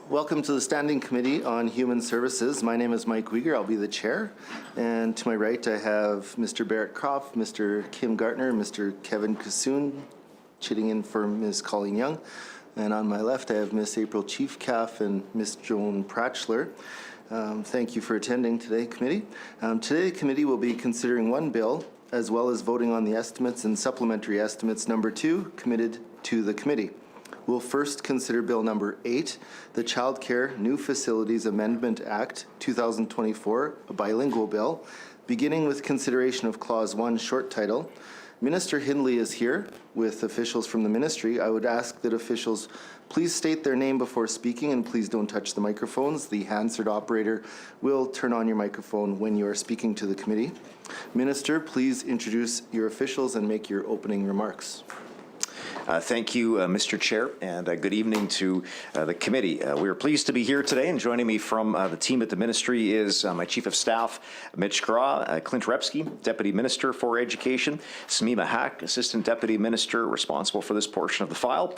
Welcome to the Standing Committee on Human Services. My name is Mike Uyghur. I'll be the chair. And to my right, I have Mr. Barrett Croft, Mr. Kim Gartner, Mr. Kevin Kassoon, chitting in for Ms. Colleen Young. And on my left, I have Ms. April Chiefcalf and Ms. Joan Pratchler. Thank you for attending today, committee. Today, the committee will be considering one bill, as well as voting on the estimates and supplementary estimates number 2 committed to the committee. We'll first consider Bill number 8, the Child Care New Facilities Amendment Act 2024, a bilingual bill, beginning with consideration of Clause 1 short title. Minister Hindley is here with officials from the ministry. I would ask that officials please state their name before speaking, and please don't touch the microphones. The Hansard operator will turn on your microphone when you are speaking to the committee. Minister, please introduce your officials and make your opening remarks. Thank you, Mr. Chair, and good evening to the committee. We are pleased to be here today, and joining me from the team at the ministry is my Chief of Staff, Mitch Graw, Clint Repsky, Deputy Minister for Education, Samima Hack, Assistant Deputy Minister responsible for this portion of the file,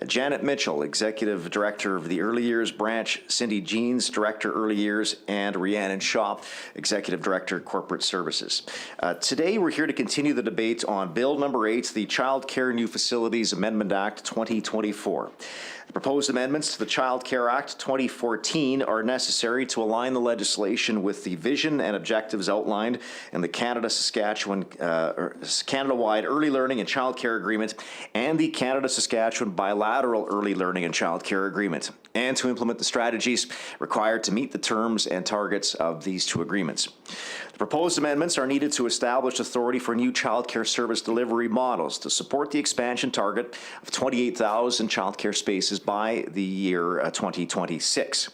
Janet Mitchell, Executive Director of the Early Years Branch, Cindy Jeans, Director Early Years, and Rhiannon Shaw, Executive Director Corporate Services. Today, we're here to continue the debate on Bill number 8, the Child Care New Facilities Amendment Act 2024. The proposed amendments to the Child Care Act 2014 are necessary to align the legislation with the vision and objectives outlined in the Canada-Saskatchewan Canada-wide Early Learning and Child Care Agreement and the Canada-Saskatchewan Bilateral Early Learning and Child Care Agreement, and to implement the strategies required to meet the terms and targets of these two agreements. The proposed amendments are needed to establish authority for new child care service delivery models to support the expansion target of 28,000 child care spaces by the year 2026.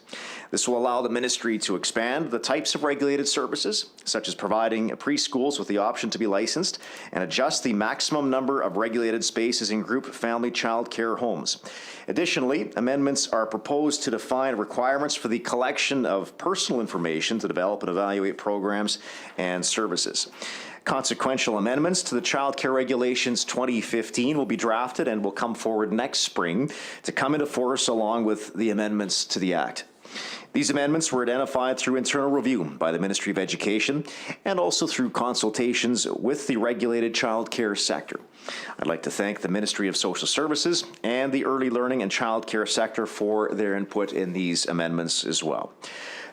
This will allow the ministry to expand the types of regulated services, such as providing preschools with the option to be licensed, and adjust the maximum number of regulated spaces in group family child care homes. Additionally, amendments are proposed to define requirements for the collection of personal information to develop and evaluate programs and services. Consequential amendments to the Child Care Regulations 2015 will be drafted and will come forward next spring to come into force along with the amendments to the Act. These amendments were identified through internal review by the Ministry of Education and also through consultations with the regulated child care sector. I'd like to thank the Ministry of Social Services and the Early Learning and Child Care sector for their input in these amendments as well.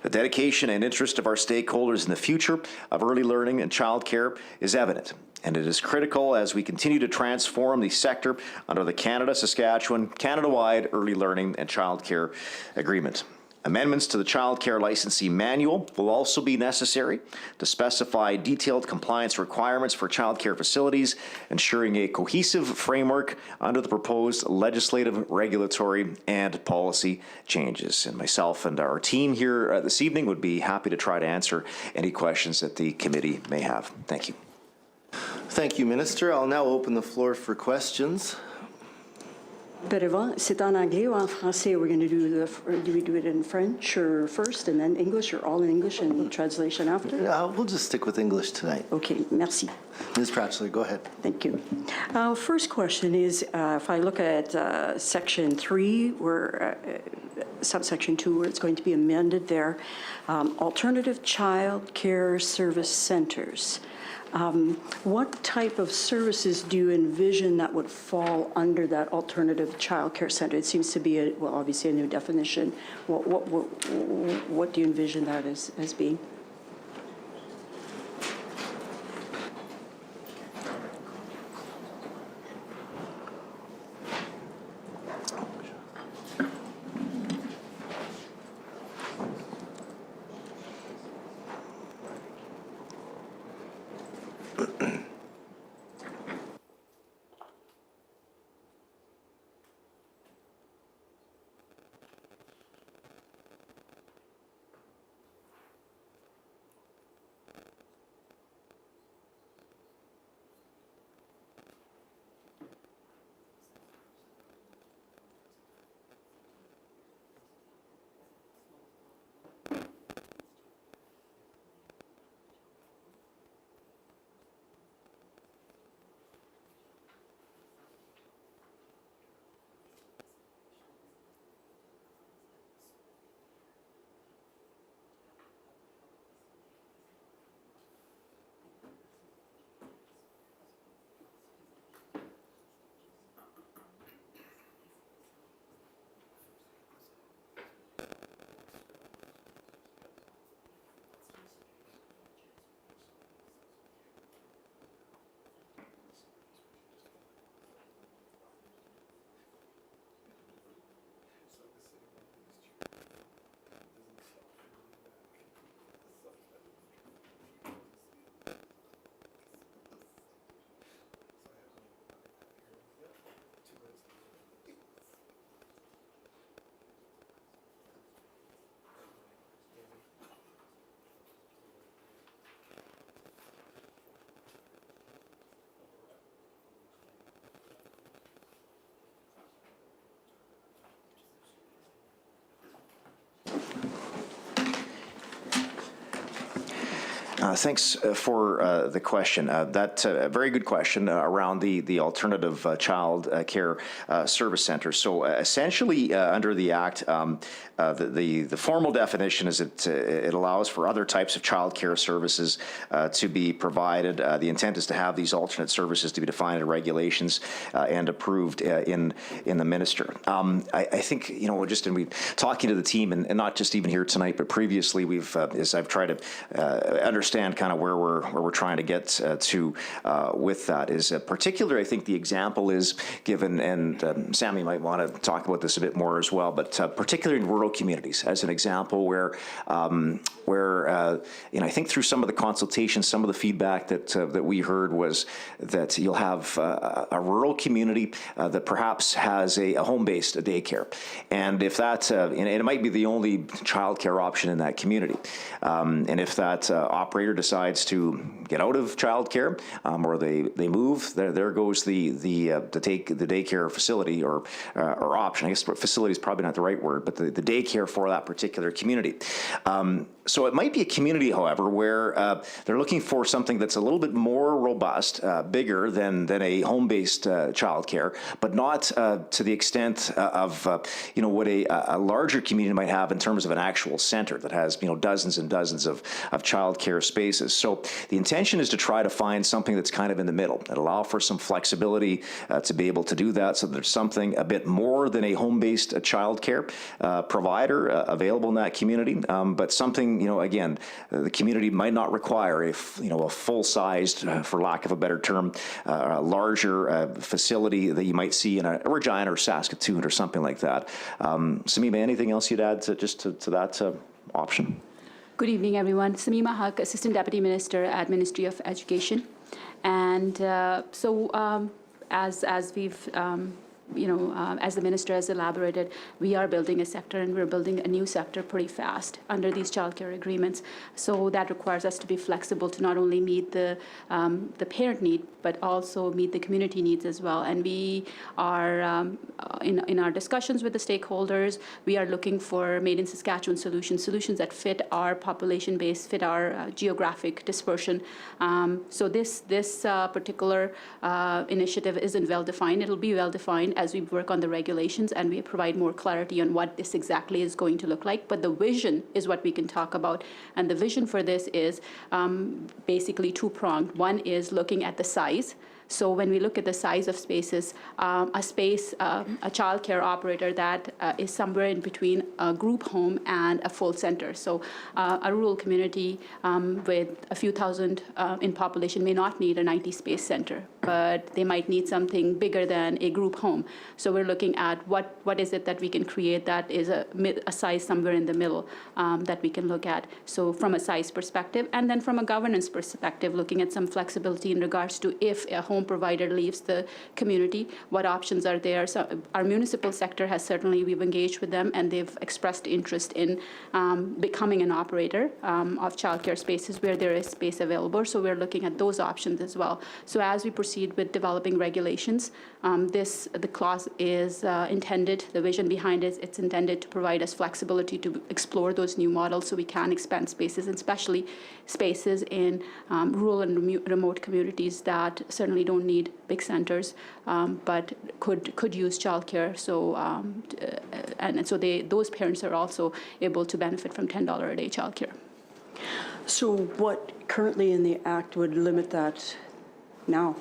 The dedication and interest of our stakeholders in the future of early learning and child care is evident, and it is critical as we continue to transform the sector under the Canada-Saskatchewan Canada-wide Early Learning and Child Care Agreement. Amendments to the Child Care Licensee Manual will also be necessary to specify detailed compliance requirements for child care facilities, ensuring a cohesive framework under the proposed legislative, regulatory, and policy changes. And myself and our team here this evening would be happy to try to answer any questions that the committee may have. Thank you. Thank you, Minister. I'll now open the floor for questions. Perevant, c'est en anglais ou en français? We're going to do we do it in French or first and then English, or all in English and translation after? We'll just stick with English tonight. Okay, merci. Ms. Pratchler, go ahead. Thank you. First question is, if I look at Section 3, where subsection 2, where it's going to be amended there, alternative child care service centers. What type of services do you envision that would fall under that alternative child care center? It seems to be, well, obviously a new definition. What do you envision that as being? Thanks for the question. That's a very good question around the alternative child care service center. So essentially, under the Act, the formal definition is it allows for other types of child care services to be provided. The intent is to have these alternate services to be defined in regulations and approved in the minister. I think, you know, just in talking to the team, and not just even here tonight, but previously, as I've tried to understand kind of where we're trying to get to with that is particular. I think the example is given, and Sammy might want to talk about this a bit more as well, but particularly in rural communities, as an example where you know, I think through some of the consultations, some of the feedback that we heard was that you'll have a rural community that perhaps has a home-based daycare, and if that and it might be the only childcare option in that community, and if that operator decides to get out of childcare or they move, there goes the take the daycare facility or option. I guess facility is probably not the right word, but the daycare for that particular community. So it might be a community, however, where they're looking for something that's a little bit more robust, bigger than a home-based childcare, but not to the extent of you know, what a larger community might have in terms of an actual center that has, you know, dozens and dozens of childcare spaces. So the intention is to try to find something that's kind of in the middle, that allow for some flexibility to be able to do that, so there's something a bit more than a home-based childcare provider available in that community, but something something, again, the community might not require a full-sized, for lack of a better term, larger facility that you might see in a Regina or Saskatoon or something like that. Samima, anything else you'd add to that option? Good evening, everyone. Samima Haq, Assistant Deputy Minister at Ministry of Education. And as we've as the minister has elaborated, we are building a sector, and we're building a new sector pretty fast under these childcare agreements. So that requires us to be flexible to not only meet the parent need, but also meet the community needs as well. And we are, in our discussions with the stakeholders, we are looking for made in Saskatchewan solutions that fit our population base, fit our geographic dispersion. So this particular initiative isn't well-defined. It'll be well-defined as we work on the regulations and we provide more clarity on what this exactly is going to look like. But the vision is what we can talk about. And the vision for this is basically two-pronged. One is looking at the size. So when we look at the size of spaces, a childcare operator that is somewhere in between a group home and a full center. So a rural community with a few thousand in population may not need a 90-space center, but they might need something bigger than a group home. So we're looking at what is it that we can create that is a size somewhere in the middle that we can look at. So from a size perspective, and then from a governance perspective, looking at some flexibility in regards to if a home provider leaves the community, what options are there. So our municipal sector has certainly, we've engaged with them and they've expressed interest in becoming an operator of childcare spaces where there is space available. So we're looking at those options as well. So as we proceed with developing regulations, the clause is intended, the vision behind it, it's intended to provide us flexibility to explore those new models so we can expand spaces, and especially spaces in rural and remote communities that certainly don't need big centers, but could use childcare. So and so those parents are also able to benefit from $10 a day childcare. So what currently in the Act would limit that now?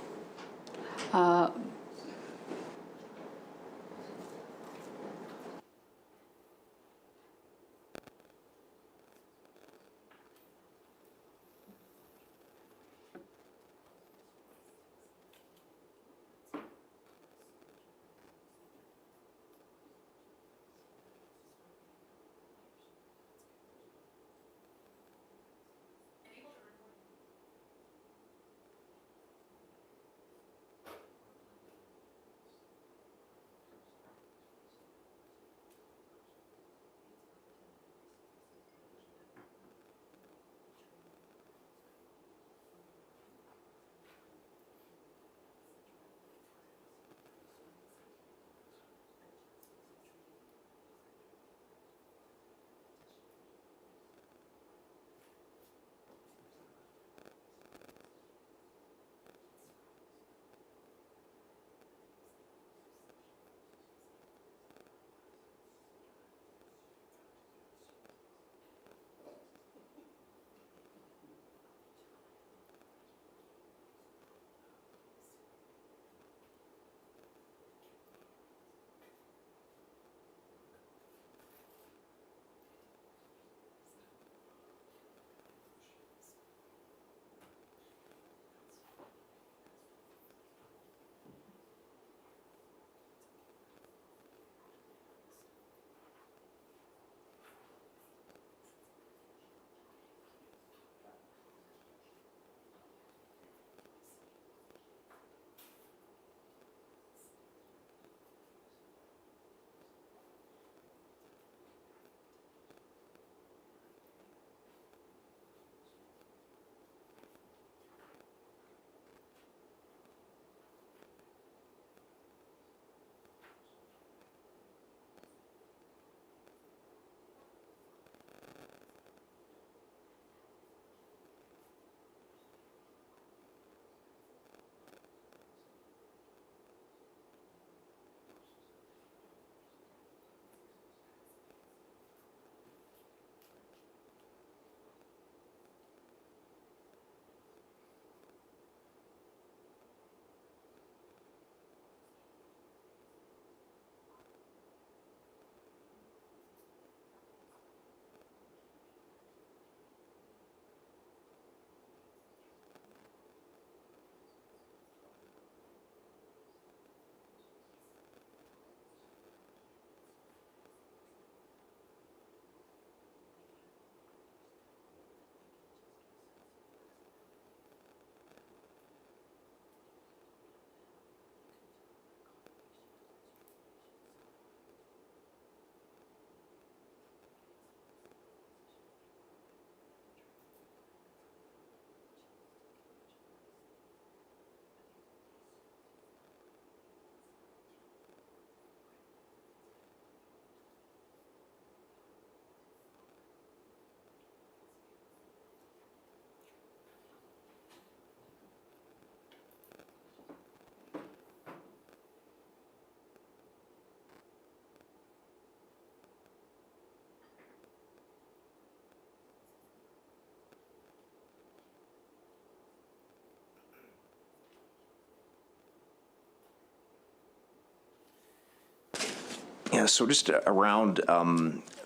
Yeah, so just around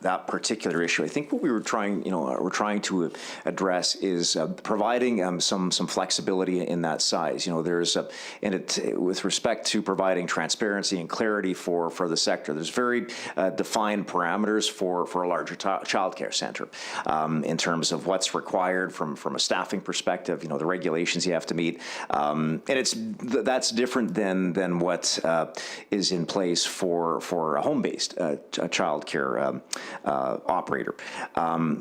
that particular issue, I think what we're trying to address is providing some flexibility in that size. There's with respect to providing transparency and clarity for the sector. There's very defined parameters for a larger child care center in terms of what's required from a staffing perspective. The regulations you have to meet, and that's different than what is in place for a home-based child care operator.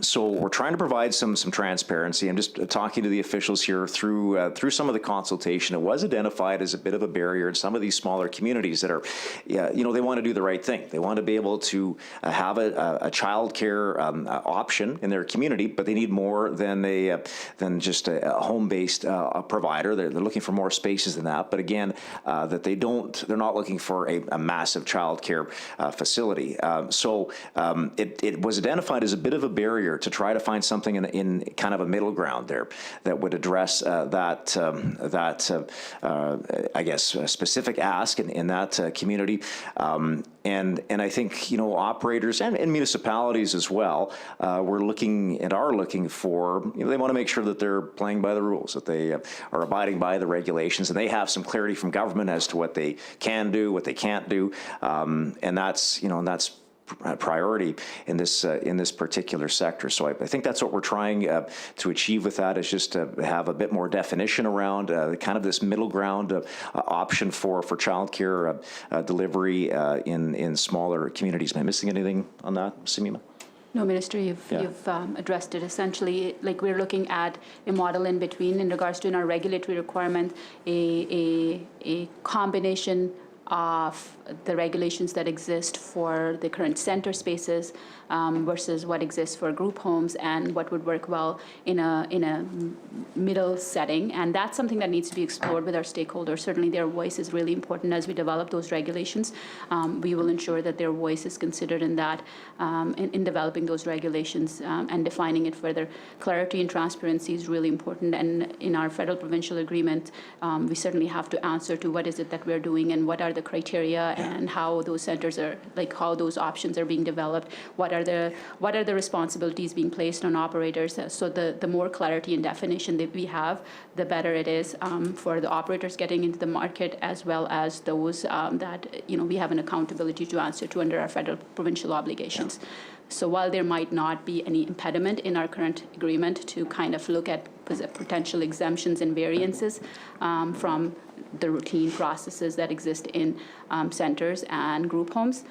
So we're trying to provide some transparency. I'm just talking to the officials here through some of the consultation. It was identified as a bit of a barrier in some of these smaller communities that are, they want to do the right thing. They want to be able to have a child care option in their community, but they need more than just a home-based provider. They're looking for more spaces than that. But again, that they're not looking for a massive child care facility. So it was identified as a bit of a barrier to try to find something in kind of a middle ground there that would address that I guess specific ask in that community. And I think operators and municipalities as well are looking for, they want to make sure that they're playing by the rules, that they are abiding by the regulations, and they have some clarity from government as to what they can do, what they can't do, and that's priority in this particular sector. So I think that's what we're trying to achieve with that, is just to have a bit more definition around kind of this middle ground option for childcare delivery in smaller communities. Am I missing anything on that, Samima? No, Minister, you've addressed it. Essentially, like, we're looking at a model in between in regards to, in our regulatory requirement, a combination of the regulations that exist for the current center spaces versus what exists for group homes, and what would work well in a middle setting. And that's something that needs to be explored with our stakeholders. Certainly their voice is really important as we develop those regulations. We will ensure that their voice is considered in that, in developing those regulations and defining it further. Clarity and transparency is really important, and in our federal provincial agreement, we certainly have to answer to what is it that we're doing, and what are the criteria, and how those centers are, like, how those options are being developed, what are the responsibilities being placed on operators. So the more clarity and definition that we have, the better it is for the operators getting into the market, as well as those that we have an accountability to answer to under our federal provincial obligations. Yeah. So while there might not be any impediment in our current agreement to kind of look at potential exemptions and variances from the routine processes that exist in centers and group homes,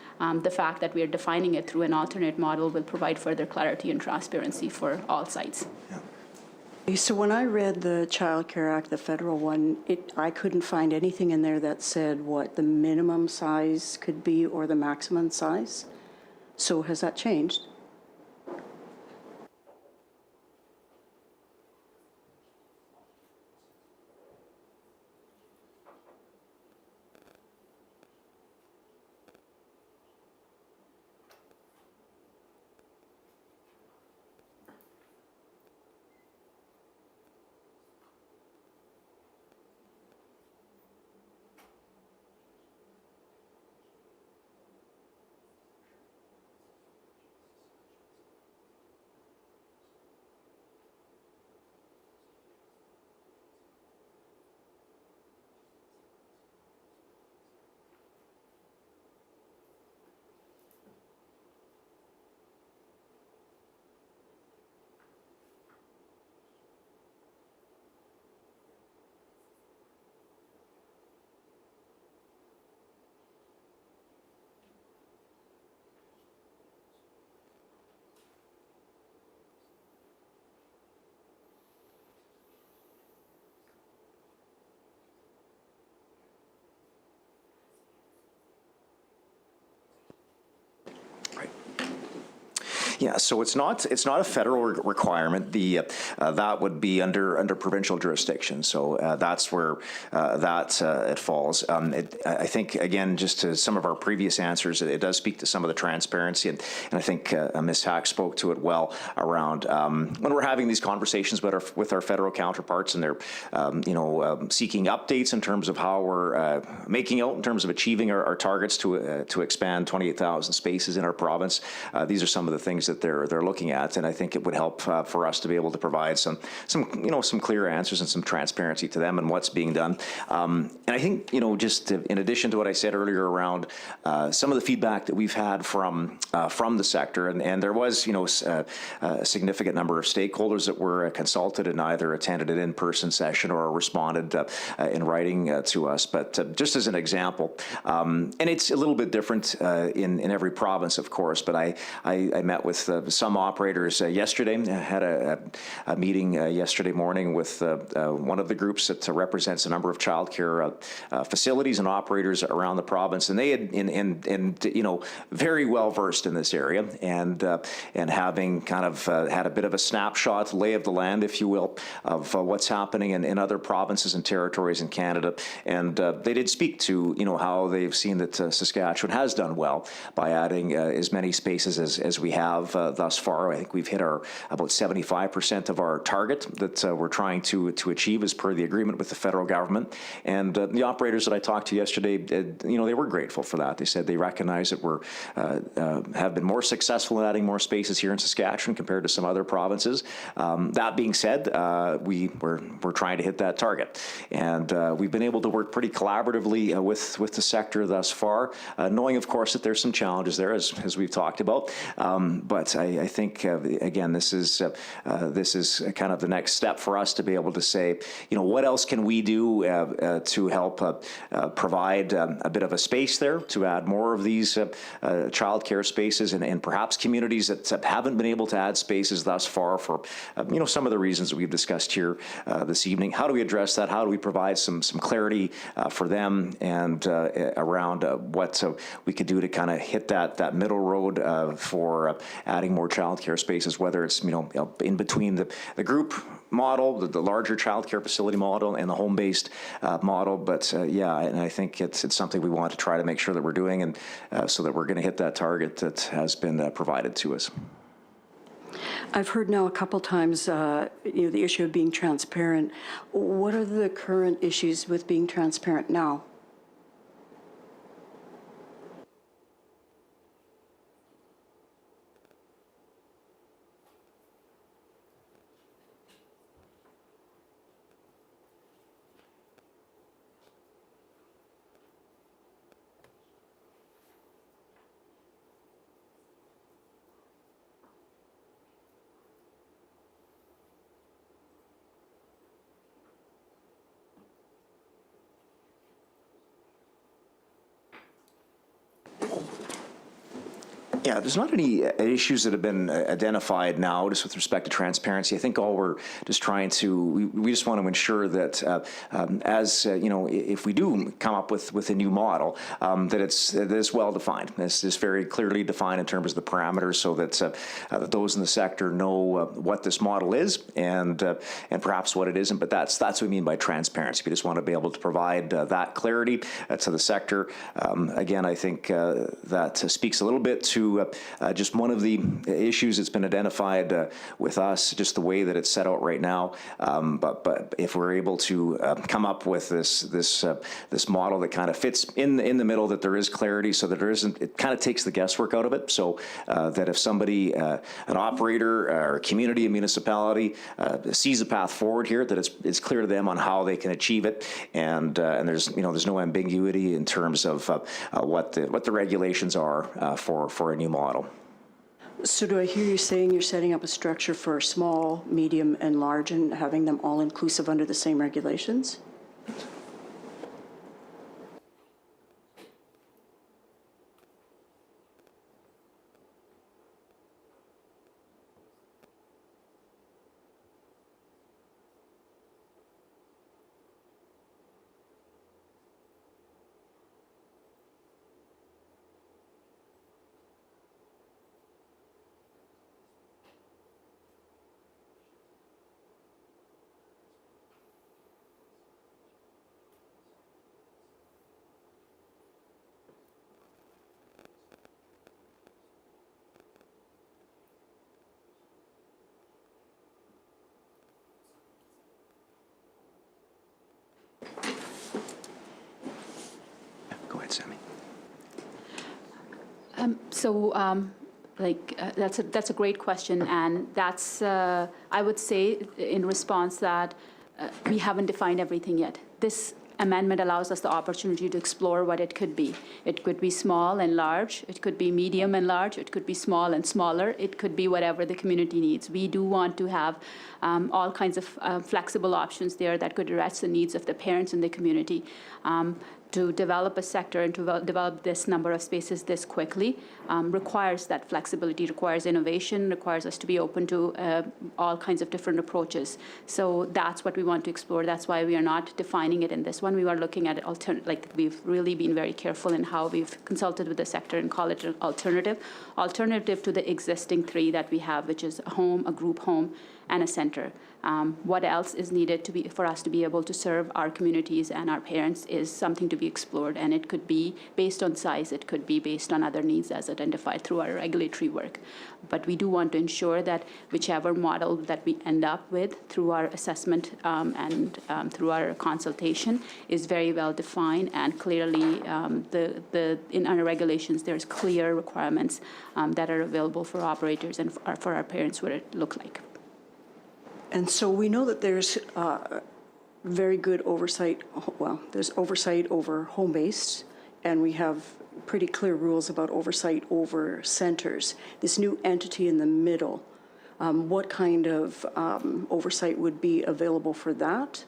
the fact that we are defining it through an alternate model will provide further clarity and transparency for all sites. Yeah. So when I read the Child Care Act, the federal one, I couldn't find anything in there that said what the minimum size could be or the maximum size. So has that changed? Yeah, so it's not a federal requirement. That would be under provincial jurisdiction. So that's where it falls. I think again, just to some of our previous answers, it does speak to some of the transparency, and I think Ms. Hack spoke to it well around when we're having these conversations with our federal counterparts, and they're seeking updates in terms of how we're making out in terms of achieving our targets to expand 28,000 spaces in our province. These are some of the things that they're looking at, and I think it would help for us to be able to provide some clear answers and some transparency to them and what's being done. And I think just in addition to what I said earlier around some of the feedback that we've had from the sector, and there was a significant number of stakeholders that were consulted and either attended an in-person session or responded in writing to us. But just as an example, and it's a little bit different in every province, of course, but I met with some operators yesterday. I had a meeting yesterday morning with one of the groups that represents a number of childcare facilities and operators around the province, and they had very well versed in this area, and having kind of had a bit of a snapshot, lay of the land, if you will, of what's happening in other provinces and territories in Canada, and they did speak to how they've seen that Saskatchewan has done well by adding as many spaces as we have thus far. I think we've hit about 75% of our target that we're trying to achieve as per the agreement with the federal government. And the operators that I talked to yesterday, they were grateful for that. They said they recognize that we're have been more successful in adding more spaces here in Saskatchewan compared to some other provinces. That being said, we're trying to hit that target, and we've been able to work pretty collaboratively with the sector thus far, knowing, of course, that there's some challenges there, as we've talked about. But I think again, this is kind of the next step for us to be able to say, what else can we do to help provide a bit of a space there to add more of these childcare spaces, and perhaps communities that haven't been able to add spaces thus far for some of the reasons that we've discussed here this evening. How do we address that? How do we provide some clarity for them and around what we could do to kind of hit that middle road for adding more childcare spaces, whether it's in between the group model, the larger childcare facility model, and the home-based model. But and I think it's something we want to try to make sure that we're doing, and so that we're going to hit that target that has been provided to us. I've heard now a couple times, the issue of being transparent. What are the current issues with being transparent now? Yeah, there's not any issues that have been identified now just with respect to transparency. I think all we're just trying to, we just want to ensure that if we do come up with a new model, that it's well defined. It's very clearly defined in terms of the parameters, so that those in the sector know what this model is and perhaps what it isn't. But that's what we mean by transparency. We just want to be able to provide that clarity to the sector. Again, I think that speaks a little bit to just one of the issues that's been identified with us, just the way that it's set out right now. But if we're able to come up with this model that kind of fits in the middle, that there is clarity, so that there isn't, it kind of takes the guesswork out of it. So that if somebody, an operator or a community, a municipality sees a path forward here, that it's clear to them on how they can achieve it, and there's no ambiguity in terms of what the regulations are for a new model. So do I hear you saying you're setting up a structure for small, medium, and large, and having them all inclusive under the same regulations? Sammy. That's a great question, and that's I would say in response that we haven't defined everything yet. This amendment allows us the opportunity to explore what it could be. It could be small and large. It could be medium and large. It could be small and smaller. It could be whatever the community needs. We do want to have all kinds of flexible options there that could address the needs of the parents in the community. To develop a sector and to develop this number of spaces this quickly requires that flexibility, requires innovation, requires us to be open to all kinds of different approaches. So that's what we want to explore. That's why we are not defining it in this one. We are looking at it, we've really been very careful in how we've consulted with the sector and call it an alternative to the existing three that we have, which is a home, a group home, and a center. What else is needed for us to be able to serve our communities and our parents is something to be explored, and it could be based on size, it could be based on other needs as identified through our regulatory work. But we do want to ensure that whichever model that we end up with through our assessment and through our consultation is very well defined, and clearly in our regulations there's clear requirements that are available for operators and for our parents what it look like. And so we know that there's very good oversight, there's oversight over home-based, and we have pretty clear rules about oversight over centers. This new entity in the middle, what kind of oversight would be available for that?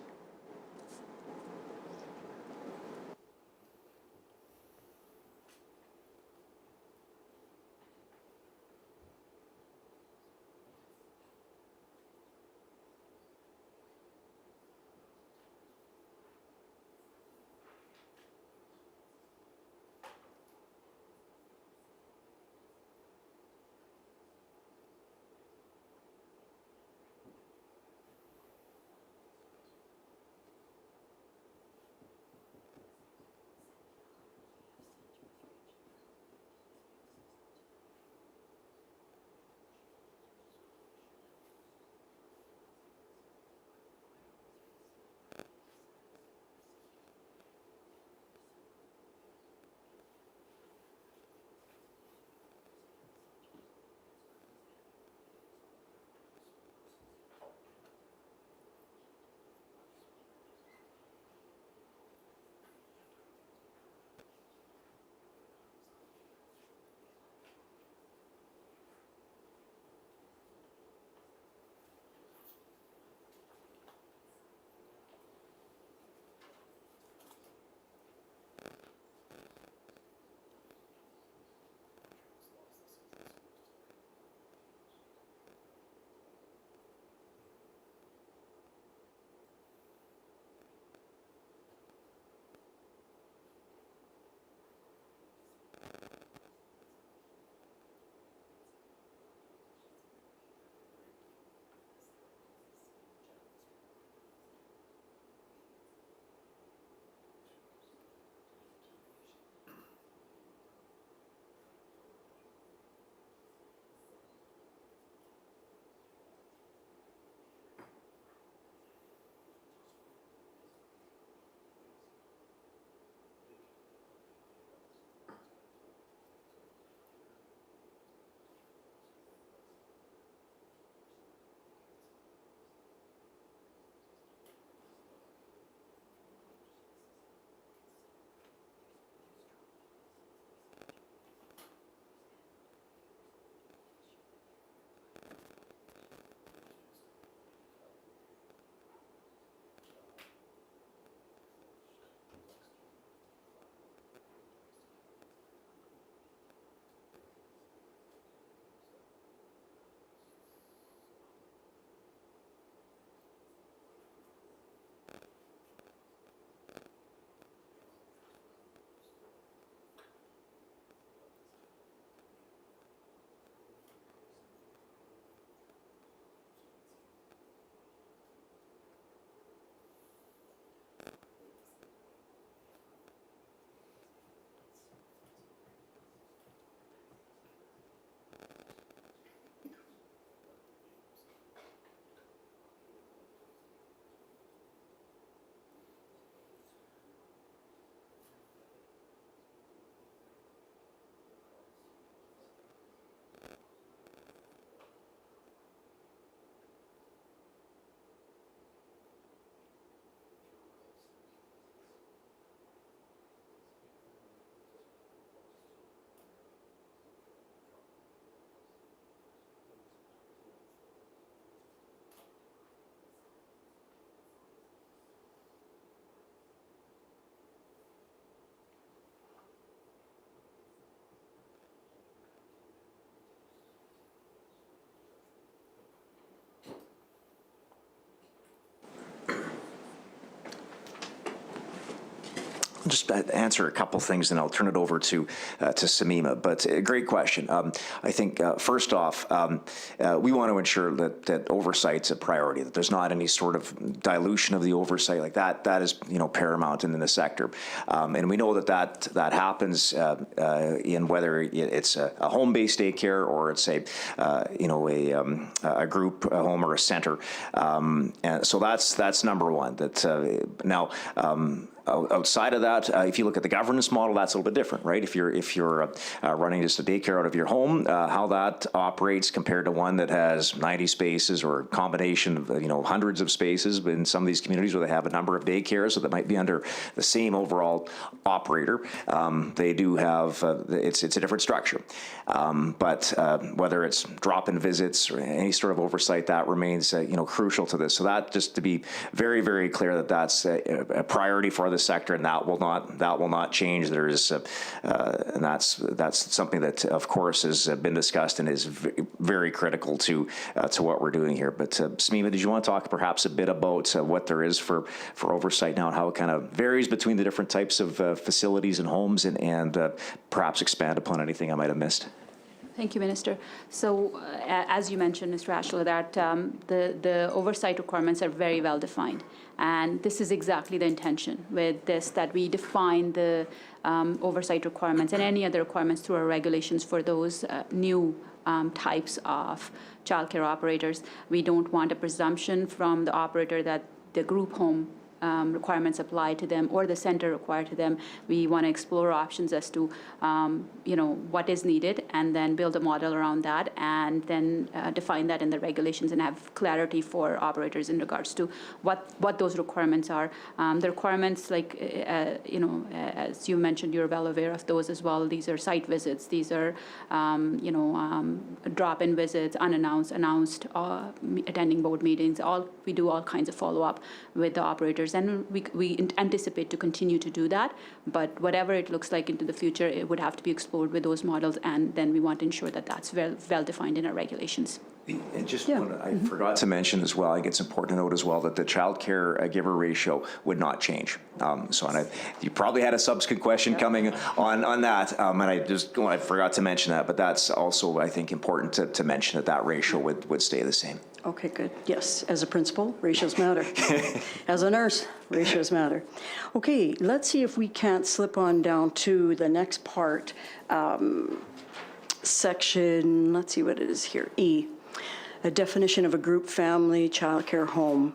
just answer a couple things, and I'll turn it over to Samima. But great question. I think first off, we want to ensure that oversight's a priority. That there's not any sort of dilution of the oversight like that. That is paramount in the sector, and we know that happens in whether it's a home-based daycare or it's a group home or a center. And so that's number one. That now. Outside of that, if you look at the governance model, that's a little bit different, right? If you're running just a daycare out of your home, how that operates compared to one that has 90 spaces or a combination of hundreds of spaces in some of these communities where they have a number of daycares, so that might be under the same overall operator. They do have it's a different structure, but whether it's drop-in visits or any sort of oversight, that remains crucial to this. So that, just to be very, very clear, that's a priority for the sector, and that will not change. There is, and that's something that, of course, has been discussed and is very critical to what we're doing here. But Samima, did you want to talk perhaps a bit about what there is for oversight now and how it kind of varies between the different types of facilities and homes, and perhaps expand upon anything I might have missed? Thank you, Minister. So, as you mentioned, Mr. Ashler, that the oversight requirements are very well defined. And this is exactly the intention with this, that we define the oversight requirements and any other requirements through our regulations for those new types of childcare operators. We don't want a presumption from the operator that the group home requirements apply to them or the center require to them. We want to explore options as to what is needed, and then build a model around that, and then define that in the regulations and have clarity for operators in regards to what those requirements are. The requirements, like as you mentioned, you're well aware of those as well. These are site visits. These are drop-in visits, unannounced, announced, attending board meetings. We do all kinds of follow-up with the operators. And we anticipate to continue to do that. But whatever it looks like into the future, it would have to be explored with those models. And then we want to ensure that that's well defined in our regulations. And just I forgot to mention as well, I think it's important to note as well that the child care giver ratio would not change. You probably had a subsequent question coming on that, and I forgot to mention that, but that's also, I think, important to mention that ratio would stay the same. Okay, good. Yes, as a principal, ratios matter. As a nurse, ratios matter. Okay, let's see if we can't slip on down to the next part. Section, let's see what it is here, E. A definition of a group family childcare home,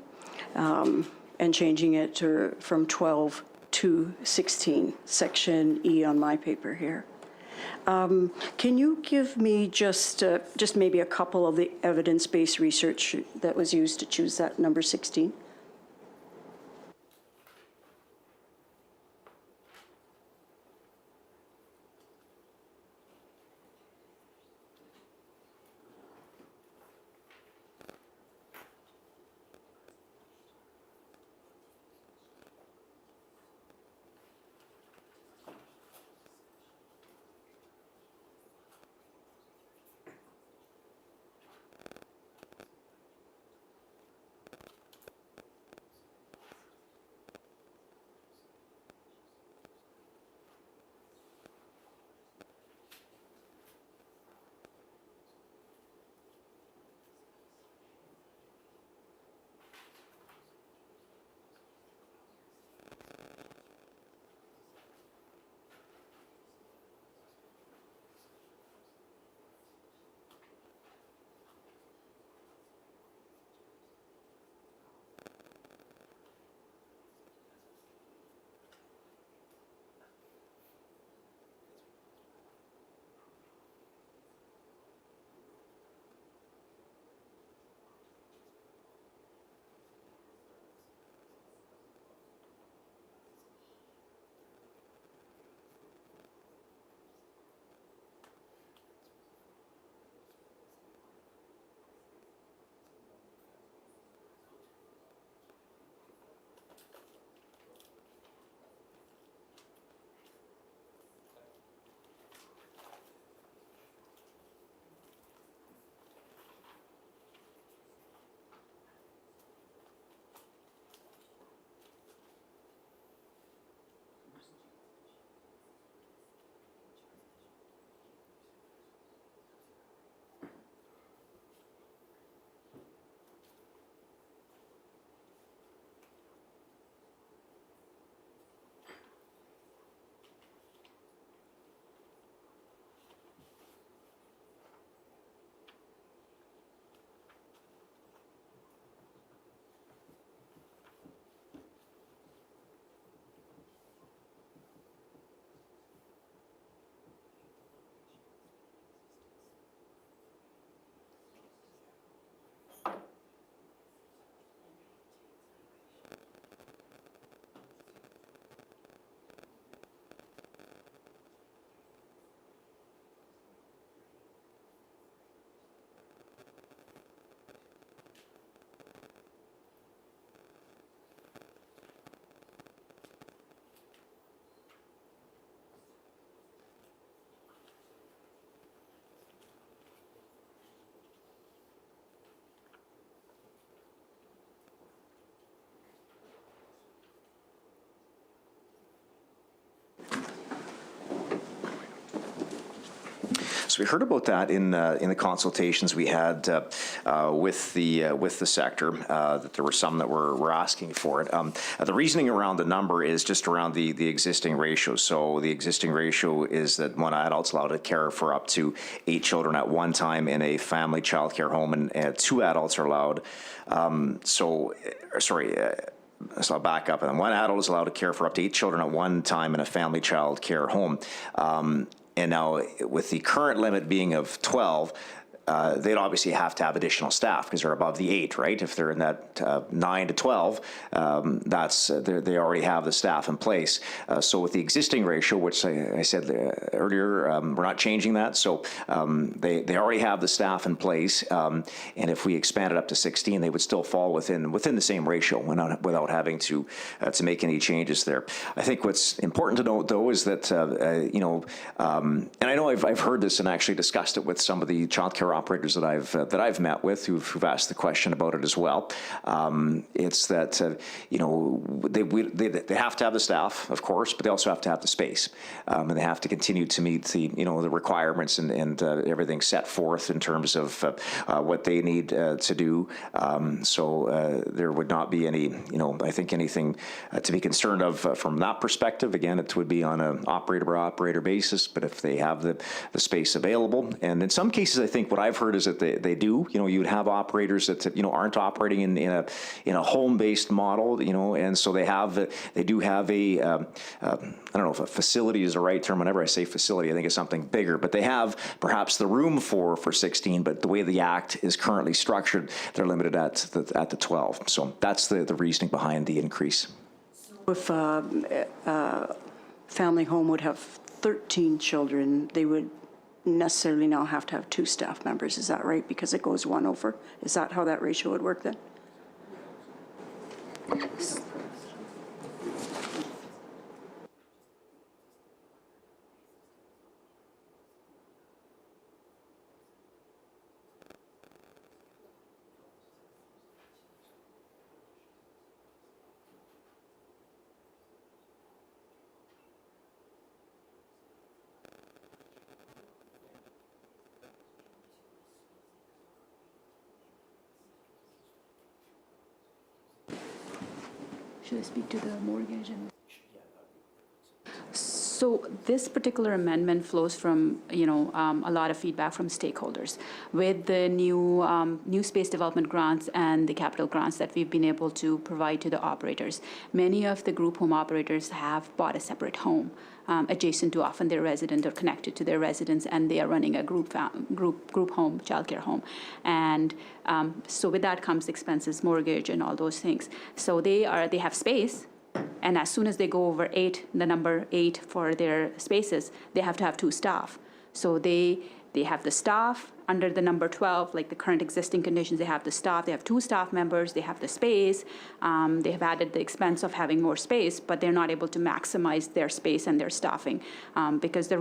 and changing it from 12 to 16, section E on my paper here. Can you give me just maybe a couple of the evidence-based research that was used to choose that number 16? So we heard about that in the consultations we had with the sector, that there were some that were asking for it. The reasoning around the number is just around the existing ratio. So the existing ratio is that one adult's allowed to care for up to 8 children at one time in a family child care home, and 2 adults are allowed. So I'll back up. And one adult is allowed to care for up to 8 children at one time in a family child care home. And now, with the current limit being of 12, they'd obviously have to have additional staff because they're above the 8, right? If they're in that 9 to 12, they already have the staff in place. So with the existing ratio, which I said earlier, we're not changing that. So they already have the staff in place, and if we expand it up to 16, they would still fall within the same ratio without having to make any changes there. I think what's important to note, though, is that and I know I've heard this and actually discussed it with some of the childcare operators that I've met with who've asked the question about it as well. It's that they have to have the staff, of course, but they also have to have the space, and they have to continue to meet the requirements and everything set forth in terms of what they need to do. So there would not be any I think anything to be concerned of from that perspective. Again, it would be on an operator by operator basis, but if they have the space available, and in some cases, I think what I've heard is that they do. You'd have operators that aren't operating in a home-based model. And so they do have a I don't know if a facility is the right term. Whenever I say facility, I think it's something bigger. But they have perhaps the room for 16. But the way the Act is currently structured, they're limited at the 12. So that's the reasoning behind the increase. If a family home would have 13 children, they would necessarily now have to have 2 staff members. Is that right? Because it goes 1 over. Is that how that ratio would work then? Should I speak to the mortgage? So this particular amendment flows from, a lot of feedback from stakeholders. With the new space development grants and the capital grants that we've been able to provide to the operators, many of the group home operators have bought a separate home adjacent to often their resident or connected to their residence, and they are running a group home, childcare home. And so with that comes expenses, mortgage, and all those things. So they have space. And as soon as they go over 8, the number 8 for their spaces, they have to have 2 staff. So they have the staff under the number 12, like the current existing conditions. They have the staff. They have 2 staff members. They have the space. They have added the expense of having more space, but they're not able to maximize their space and their staffing because the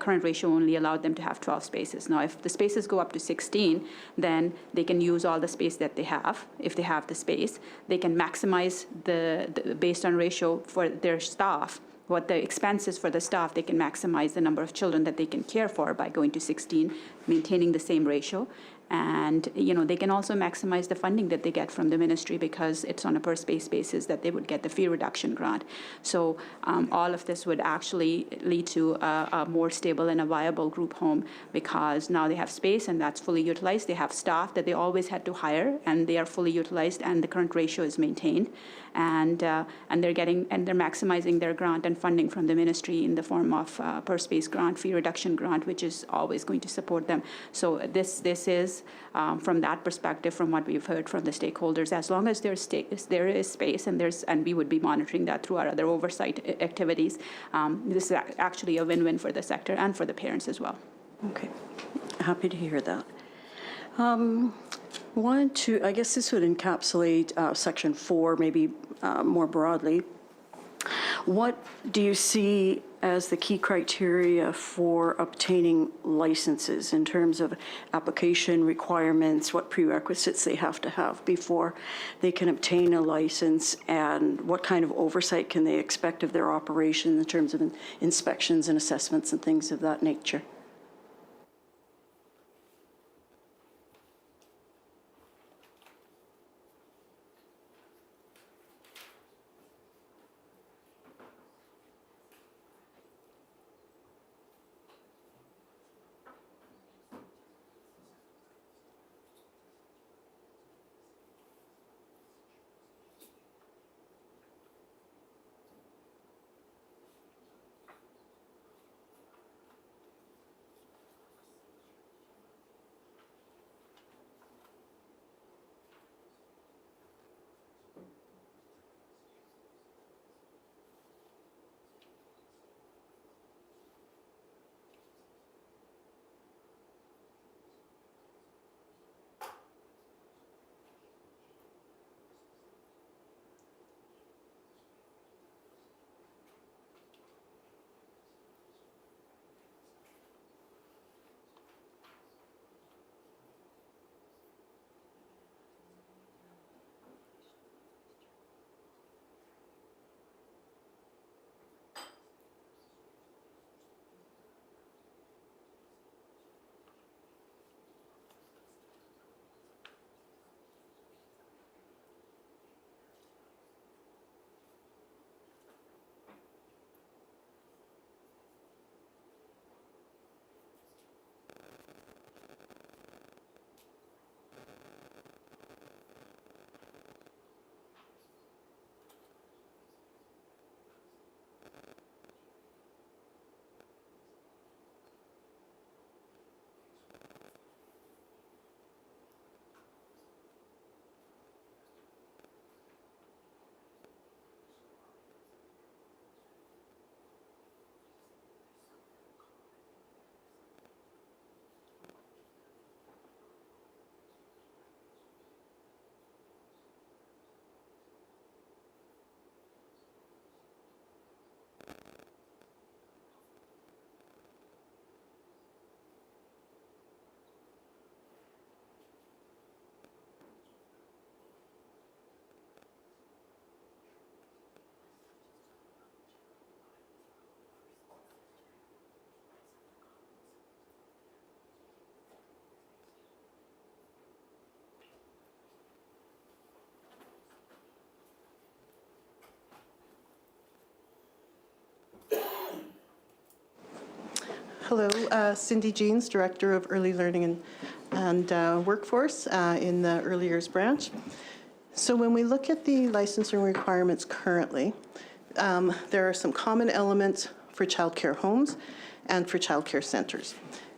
current ratio only allowed them to have 12 spaces. Now, if the spaces go up to 16, then they can use all the space that they have. If they have the space, they can maximize the based on ratio for their staff. What the expenses for the staff, they can maximize the number of children that they can care for by going to 16, maintaining the same ratio. And, they can also maximize the funding that they get from the ministry because it's on a per space basis that they would get the fee reduction grant. So all of this would actually lead to a more stable and a viable group home because now they have space and that's fully utilized. They have staff that they always had to hire and they are fully utilized and the current ratio is maintained. And they're maximizing their grant and funding from the ministry in the form of per space grant, fee reduction grant, which is always going to support them. So this is from that perspective, from what we've heard from the stakeholders, as long as there is space and we would be monitoring that through our other oversight activities. This is actually a win-win for the sector and for the parents as well. Okay, happy to hear that. I guess this would encapsulate Section 4 maybe more broadly. What do you see as the key criteria for obtaining licenses in terms of application requirements, what prerequisites they have to have before they can obtain a license, and what kind of oversight can they expect of their operation in terms of inspections and assessments and things of that nature? Hello, Cindy Jeans, Director of Early Learning and Workforce in the Early Years Branch. So when we look at the licensing requirements currently, there are some common elements for childcare homes and for childcare centers.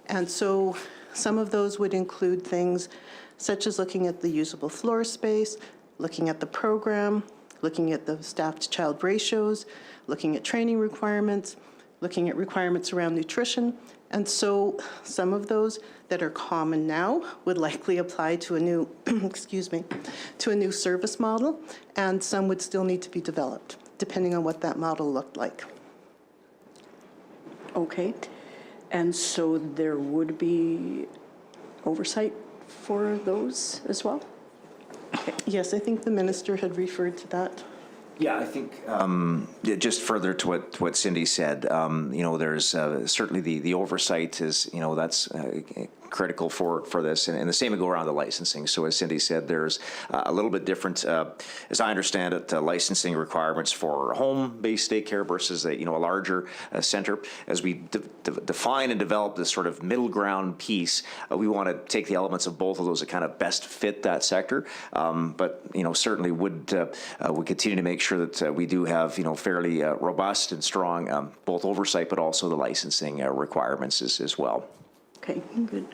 And so some of those would include things such as looking at the usable floor space, looking at the program, looking at the staff-to-child ratios, looking at training requirements, looking at requirements around nutrition. And so some of those that are common now would likely apply to a new, excuse me, to a new service model, and some would still need to be developed, depending on what that model looked like. Okay. And so there would be oversight for those as well? Yes, I think the minister had referred to that. Yeah, I think just further to what Cindy said, there's certainly the oversight is, that's critical for this, and the same would go around the licensing. So as Cindy said, there's a little bit different, as I understand it, licensing requirements for home-based daycare versus a larger center. As we define and develop this sort of middle ground piece, we want to take the elements of both of those that kind of best fit that sector, but certainly would continue to make sure that we do have fairly robust and strong both oversight, but also the licensing requirements as well. Okay, good.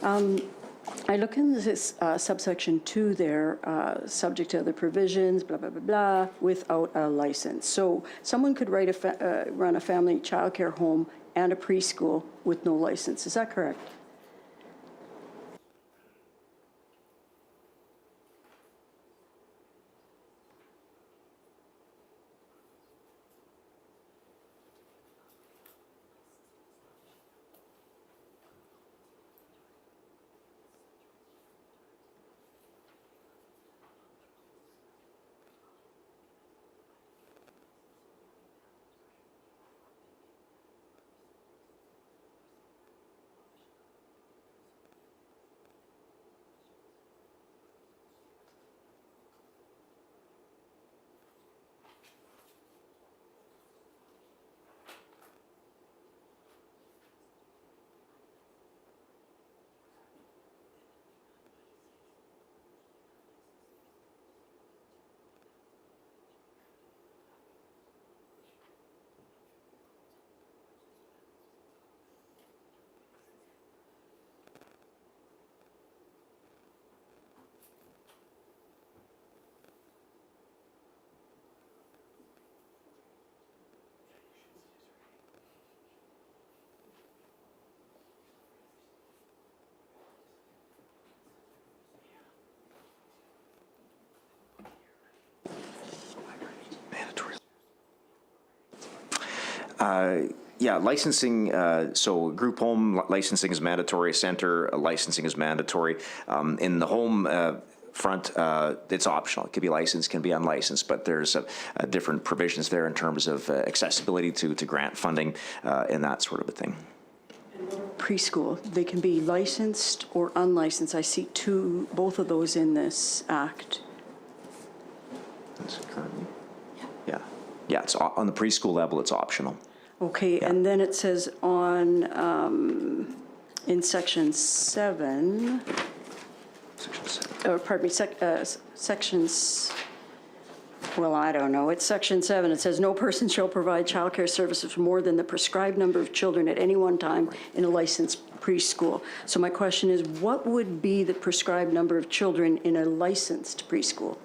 I look in this subsection 2 there, subject to other provisions, blah, blah, blah, blah, without a license. So someone could run a family childcare home and a preschool with no license. Is that correct? Yeah, licensing, so group home licensing is mandatory, center licensing is mandatory. In the home front, it's optional. It can be licensed, can be unlicensed, but there's different provisions there in terms of accessibility to grant funding and that sort of a thing. Preschool, they can be licensed or unlicensed. I see both of those in this act. That's currently, yeah, it's on the preschool level, it's optional. Okay, Yeah. and then it says in section 7, Section 7. pardon me, sections, well, I don't know, it's section 7. It says, "No person shall provide childcare services for more than the prescribed number of children at any one time in a licensed preschool." So my question is, what would be the prescribed number of children in a licensed preschool?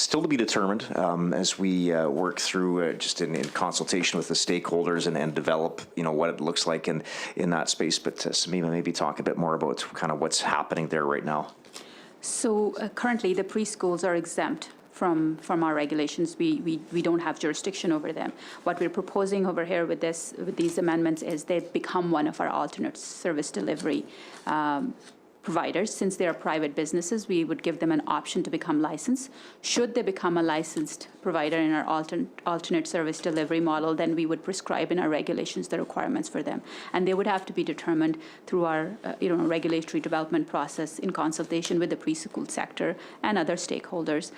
still to be determined as we work through just in consultation with the stakeholders and develop, what it looks like in that space. But Samima, maybe talk a bit more about kind of what's happening there right now. So currently, the preschools are exempt from our regulations. We don't have jurisdiction over them. What we're proposing over here with these amendments is they become one of our alternate service delivery providers. Since they are private businesses, we would give them an option to become licensed. Should they become a licensed provider in our alternate service delivery model, then we would prescribe in our regulations the requirements for them. And they would have to be determined through our regulatory development process in consultation with the preschool sector and other stakeholders.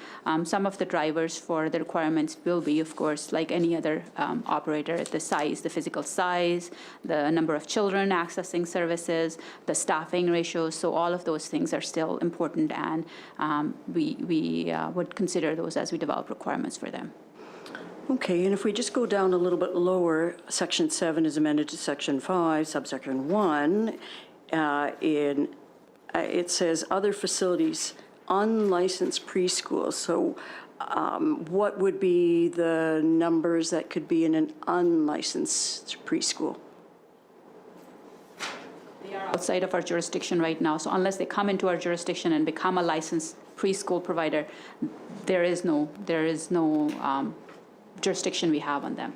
Some of the drivers for the requirements will be, of course, like any other operator, the size, the physical size, the number of children accessing services, the staffing ratios. So all of those things are still important, and we would consider those as we develop requirements for them. Okay, and if we just go down a little bit lower, Section 7 is amended to Section 5, subsection 1. It says other facilities, unlicensed preschools. So what would be the numbers that could be in an unlicensed preschool? They are outside of our jurisdiction right now, so unless they come into our jurisdiction and become a licensed preschool provider, there is no jurisdiction we have on them.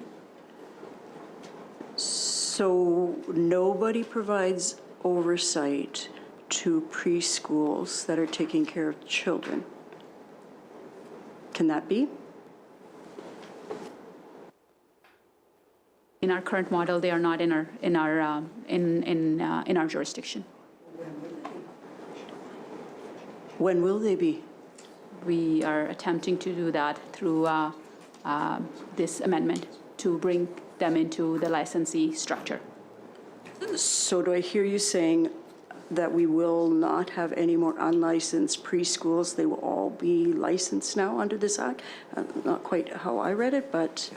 So nobody provides oversight to preschools that are taking care of children. Can that be? In our current model, they are not in our jurisdiction. When will they be? We are attempting to do that through this amendment to bring them into the licensee structure. So do I hear you saying that we will not have any more unlicensed preschools? They will all be licensed now under this act? Not quite how I read it, but...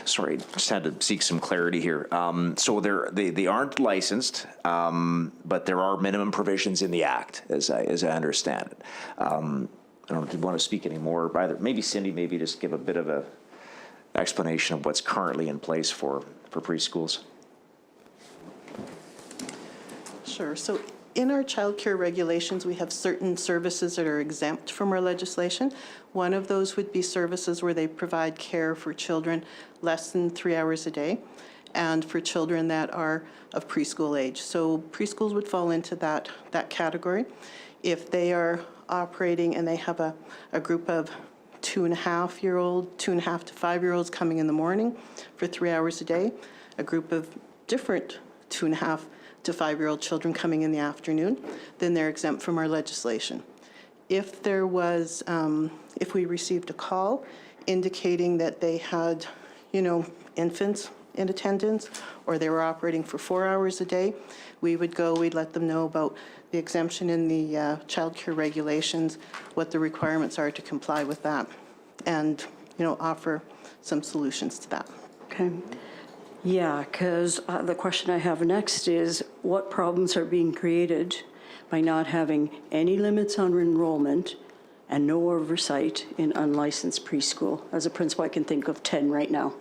sorry, just had to seek some clarity here. So they aren't licensed, but there are minimum provisions in the Act, as I understand it. I don't know if you want to speak any more, either. Maybe Cindy, maybe just give a bit of a explanation of what's currently in place for preschools. Sure. So in our childcare regulations, we have certain services that are exempt from our legislation. One of those would be services where they provide care for children less than 3 hours a day and for children that are of preschool age. So preschools would fall into that category. If they are operating and they have a group of 2.5-year-old, 2.5 to 5-year-olds coming in the morning for 3 hours a day, a group of different 2.5 to 5-year-old children coming in the afternoon, then they're exempt from our legislation. If there was, if we received a call indicating that they had, infants in attendance, or they were operating for 4 hours a day, we'd let them know about the exemption in the child care regulations, what the requirements are to comply with that, and, offer some solutions to that. Okay. Yeah, because the question I have next is, what problems are being created by not having any limits on enrollment and no oversight in unlicensed preschool? As a principal, I can think of 10 right now.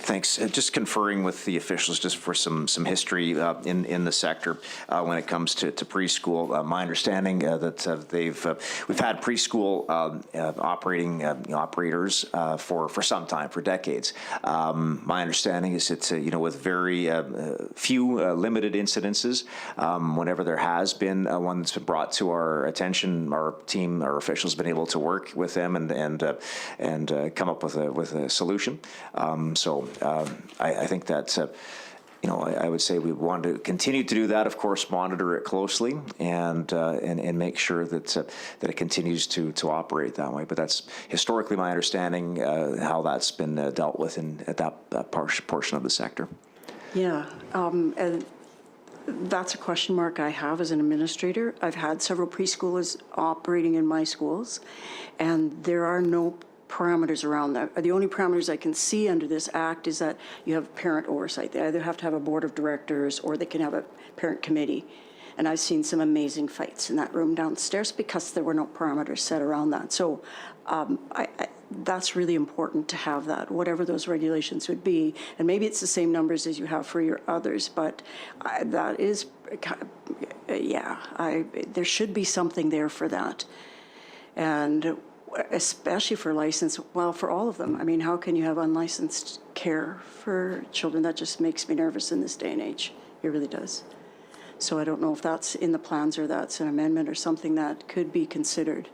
Thanks. Just conferring with the officials just for some history in the sector when it comes to preschool. My understanding that we've had preschool operators for some time, for decades. My understanding is that with very few limited incidences, whenever there has been one that's been brought to our attention, our team, our officials have been able to work with them and come up with a solution. I think that's I would say we want to continue to do that. Of course, monitor it closely and make sure that it continues to operate that way. But that's historically my understanding how that's been dealt with at that portion of the sector. Yeah, and that's a question mark I have as an administrator. I've had several preschoolers operating in my schools, and there are no parameters around that. The only parameters I can see under this act is that you have parent oversight. They either have to have a board of directors or they can have a parent committee. And I've seen some amazing fights in that room downstairs because there were no parameters set around that. So that's really important to have that, whatever those regulations would be. And maybe it's the same numbers as you have for your others, but that is, there should be something there for that. And especially for licensed, well, for all of them. I mean, how can you have unlicensed care for children? That just makes me nervous in this day and age. It really does. So I don't know if that's in the plans or that's an amendment or something that could be considered.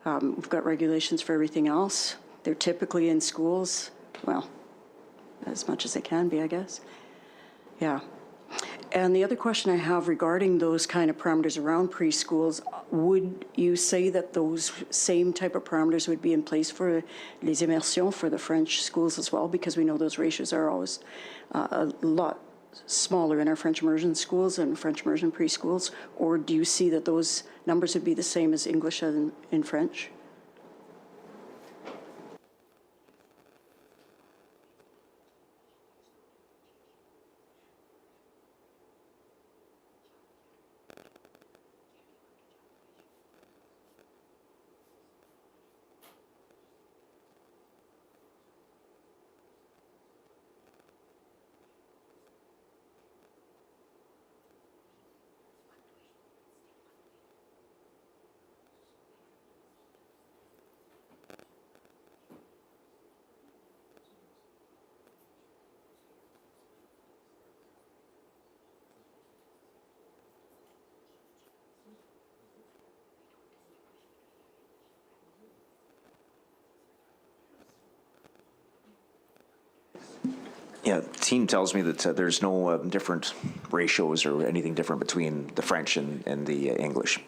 We've got regulations for everything else. They're typically in schools, well, as much as they can be, I guess. Yeah. And the other question I have regarding those kind of parameters around preschools, would you say that those same type of parameters would be in place for les immersions, for the French schools as well? Because we know those ratios are always a lot smaller in our French immersion schools and French immersion preschools. Or do you see that those numbers would be the same as English and in French? Yeah, the team tells me that there's no different ratios or anything different between the French and the English.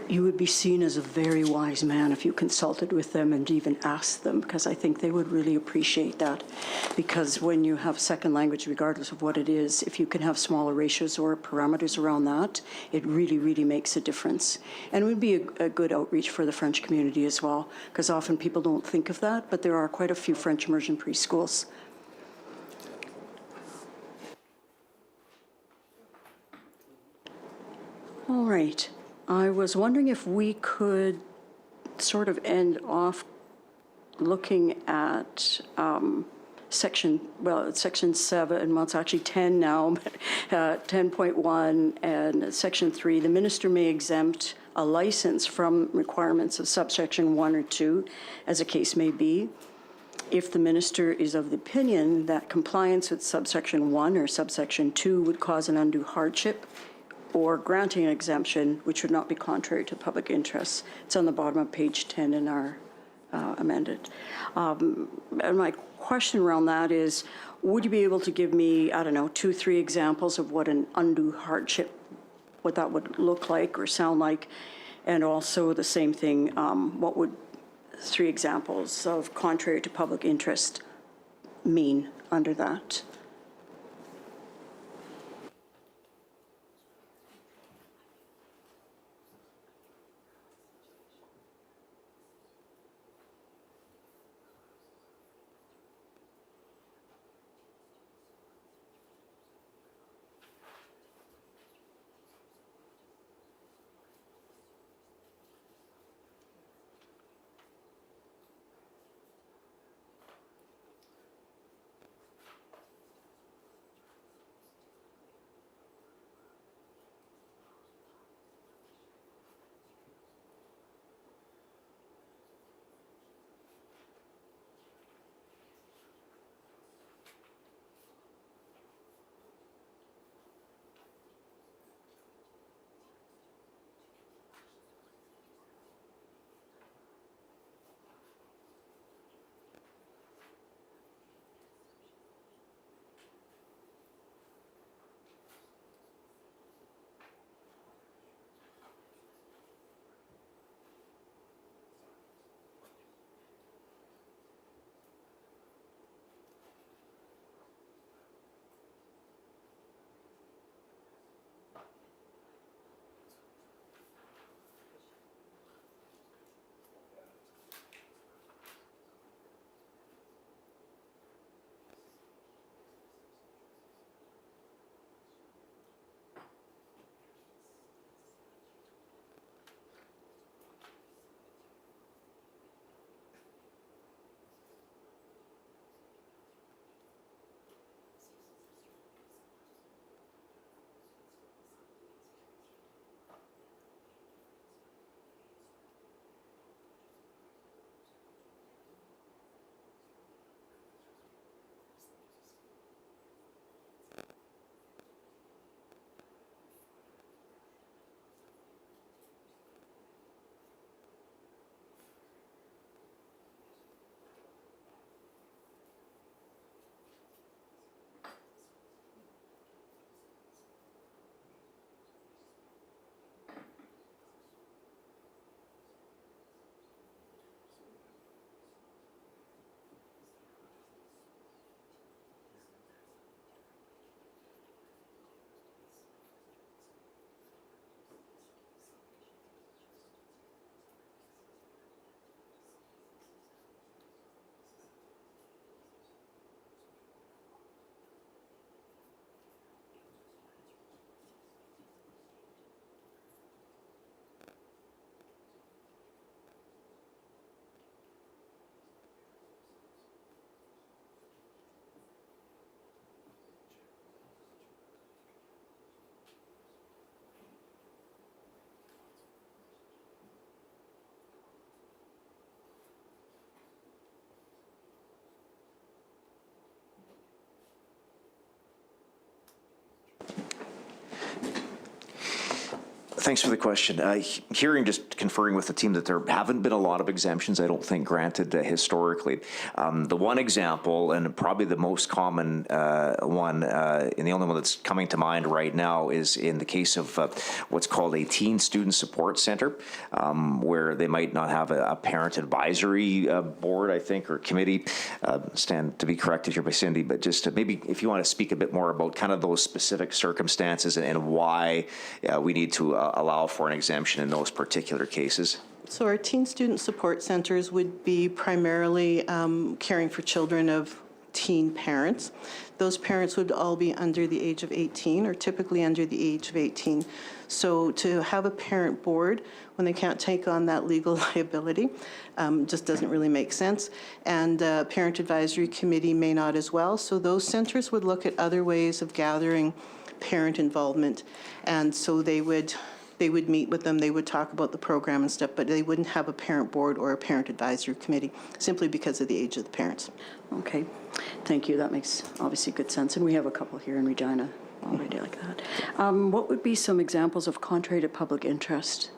You would be seen as a very wise man if you consulted with them and even asked them, because I think they would really appreciate that. Because when you have second language, regardless of what it is, if you can have smaller ratios or parameters around that, it really, really makes a difference. And it would be a good outreach for the French community as well, because often people don't think of that, but there are quite a few French immersion preschools. All right. I was wondering if we could sort of end off looking at section 7, well, it's actually 10 now, but 10.1 and section 3. The minister may exempt a license from requirements of subsection 1 or 2, as a case may be, if the minister is of the opinion that compliance with subsection 1 or subsection 2 would cause an undue hardship, or granting an exemption which would not be contrary to public interests. It's on the bottom of page 10 in our amended. And my question around that is, would you be able to give me, I don't know, 2, 3 examples of what an undue hardship, what that would look like or sound like? And also the same thing, what would 3 examples of contrary to public interest mean under that? Thanks for the question. Hearing, just conferring with the team, that there haven't been a lot of exemptions, I don't think, granted historically. The one example, and probably the most common one, and the only one that's coming to mind right now, is in the case of what's called a teen student support center, where they might not have a parent advisory board, I think, or committee. Stand to be corrected here by Cindy, but just maybe if you want to speak a bit more about kind of those specific circumstances and why we need to allow for an exemption in those particular cases. So our teen student support centers would be primarily caring for children of teen parents. Those parents would all be under the age of 18, or typically under the age of 18. So to have a parent board when they can't take on that legal liability just doesn't really make sense. And parent advisory committee may not as well. So those centers would look at other ways of gathering parent involvement. And so they would meet with them, they would talk about the program and stuff, but they wouldn't have a parent board or a parent advisory committee simply because of the age of the parents. Okay, thank you. That makes obviously good sense. And we have a couple here in Regina already like that. What would be some examples of contrary to public interest?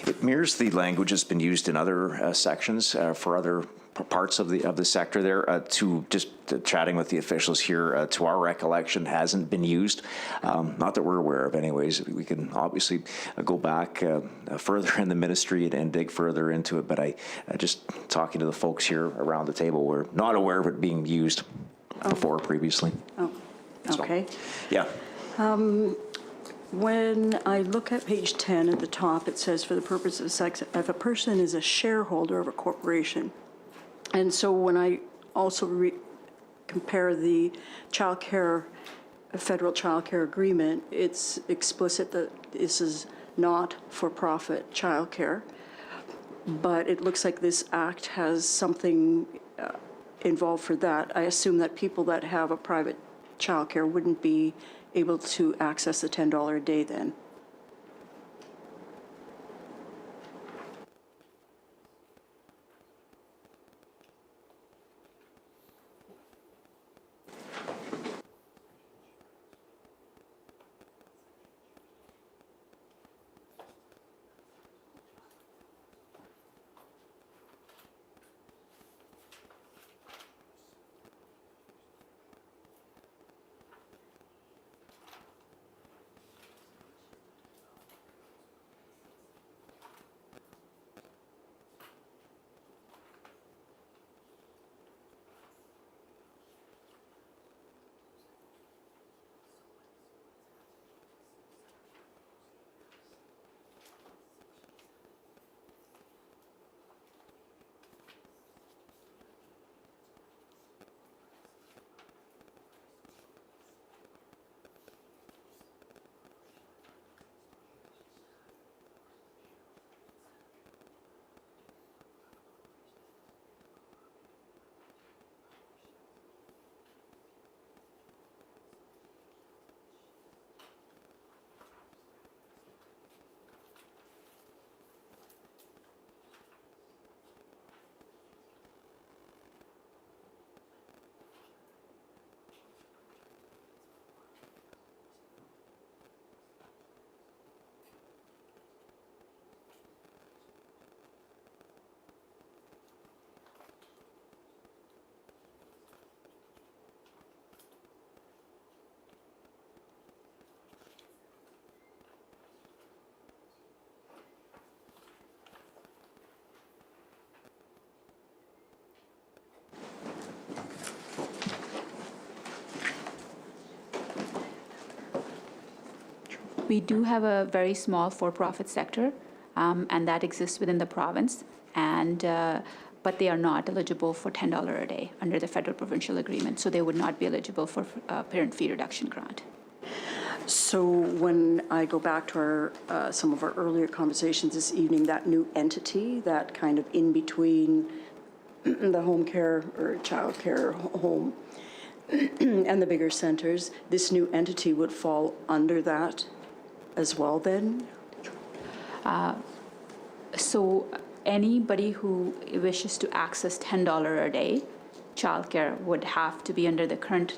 It mirrors the language that's been used in other sections for other parts of the sector there. To just chatting with the officials here, to our recollection, hasn't been used. Not that we're aware of, anyways. We can obviously go back further in the ministry and dig further into it. But I just talking to the folks here around the table, we're not aware of it being used before previously. Oh, okay. Yeah. When I look at page 10 at the top, it says, for the purpose of sex, if a person is a shareholder of a corporation. And so when I also compare the federal childcare agreement, it's explicit that this is not for-profit childcare. But it looks like this act has something involved for that. I assume that people that have a private childcare wouldn't be able to access the $10 a day then. We do have a very small for-profit sector, and that exists within the province, but they are not eligible for $10 a day under the federal provincial agreement, so they would not be eligible for parent fee reduction grant. So when I go back to some of our earlier conversations this evening, that new entity, that kind of in between the home care or child care home and the bigger centers, this new entity would fall under that as well then? So anybody who wishes to access $10 a day childcare would have to be under the current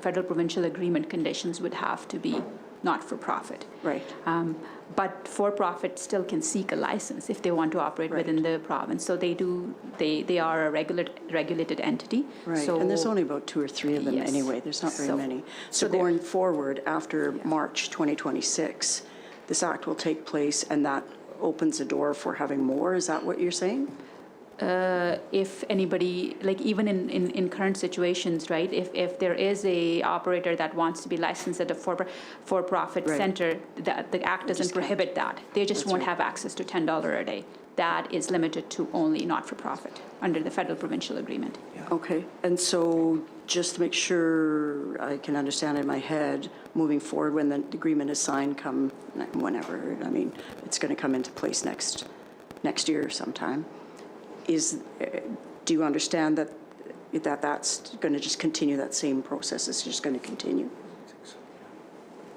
federal provincial agreement conditions, would have to be not for profit. Right. But for-profit still can seek a license if they want to operate within the province. So they are a regulated entity. Right, so, and there's only about 2 or 3 of them yes. anyway. There's not very So- many. so So there- going forward, after March 2026, this act will take place and that opens a door for having more? Is that what you're saying? If anybody, like even in current situations, right, if there is a operator that wants to be licensed at a for-profit Right. center, the act doesn't just can't. prohibit that. They just That's won't right. have access to $10 a day. That is limited to only not-for-profit under the federal provincial agreement. Okay, and so just to make sure I can understand in my head, moving forward, when the agreement is signed come whenever, I mean, it's going to come into place next year sometime, do you understand that's going to just continue, that same process is just going to continue?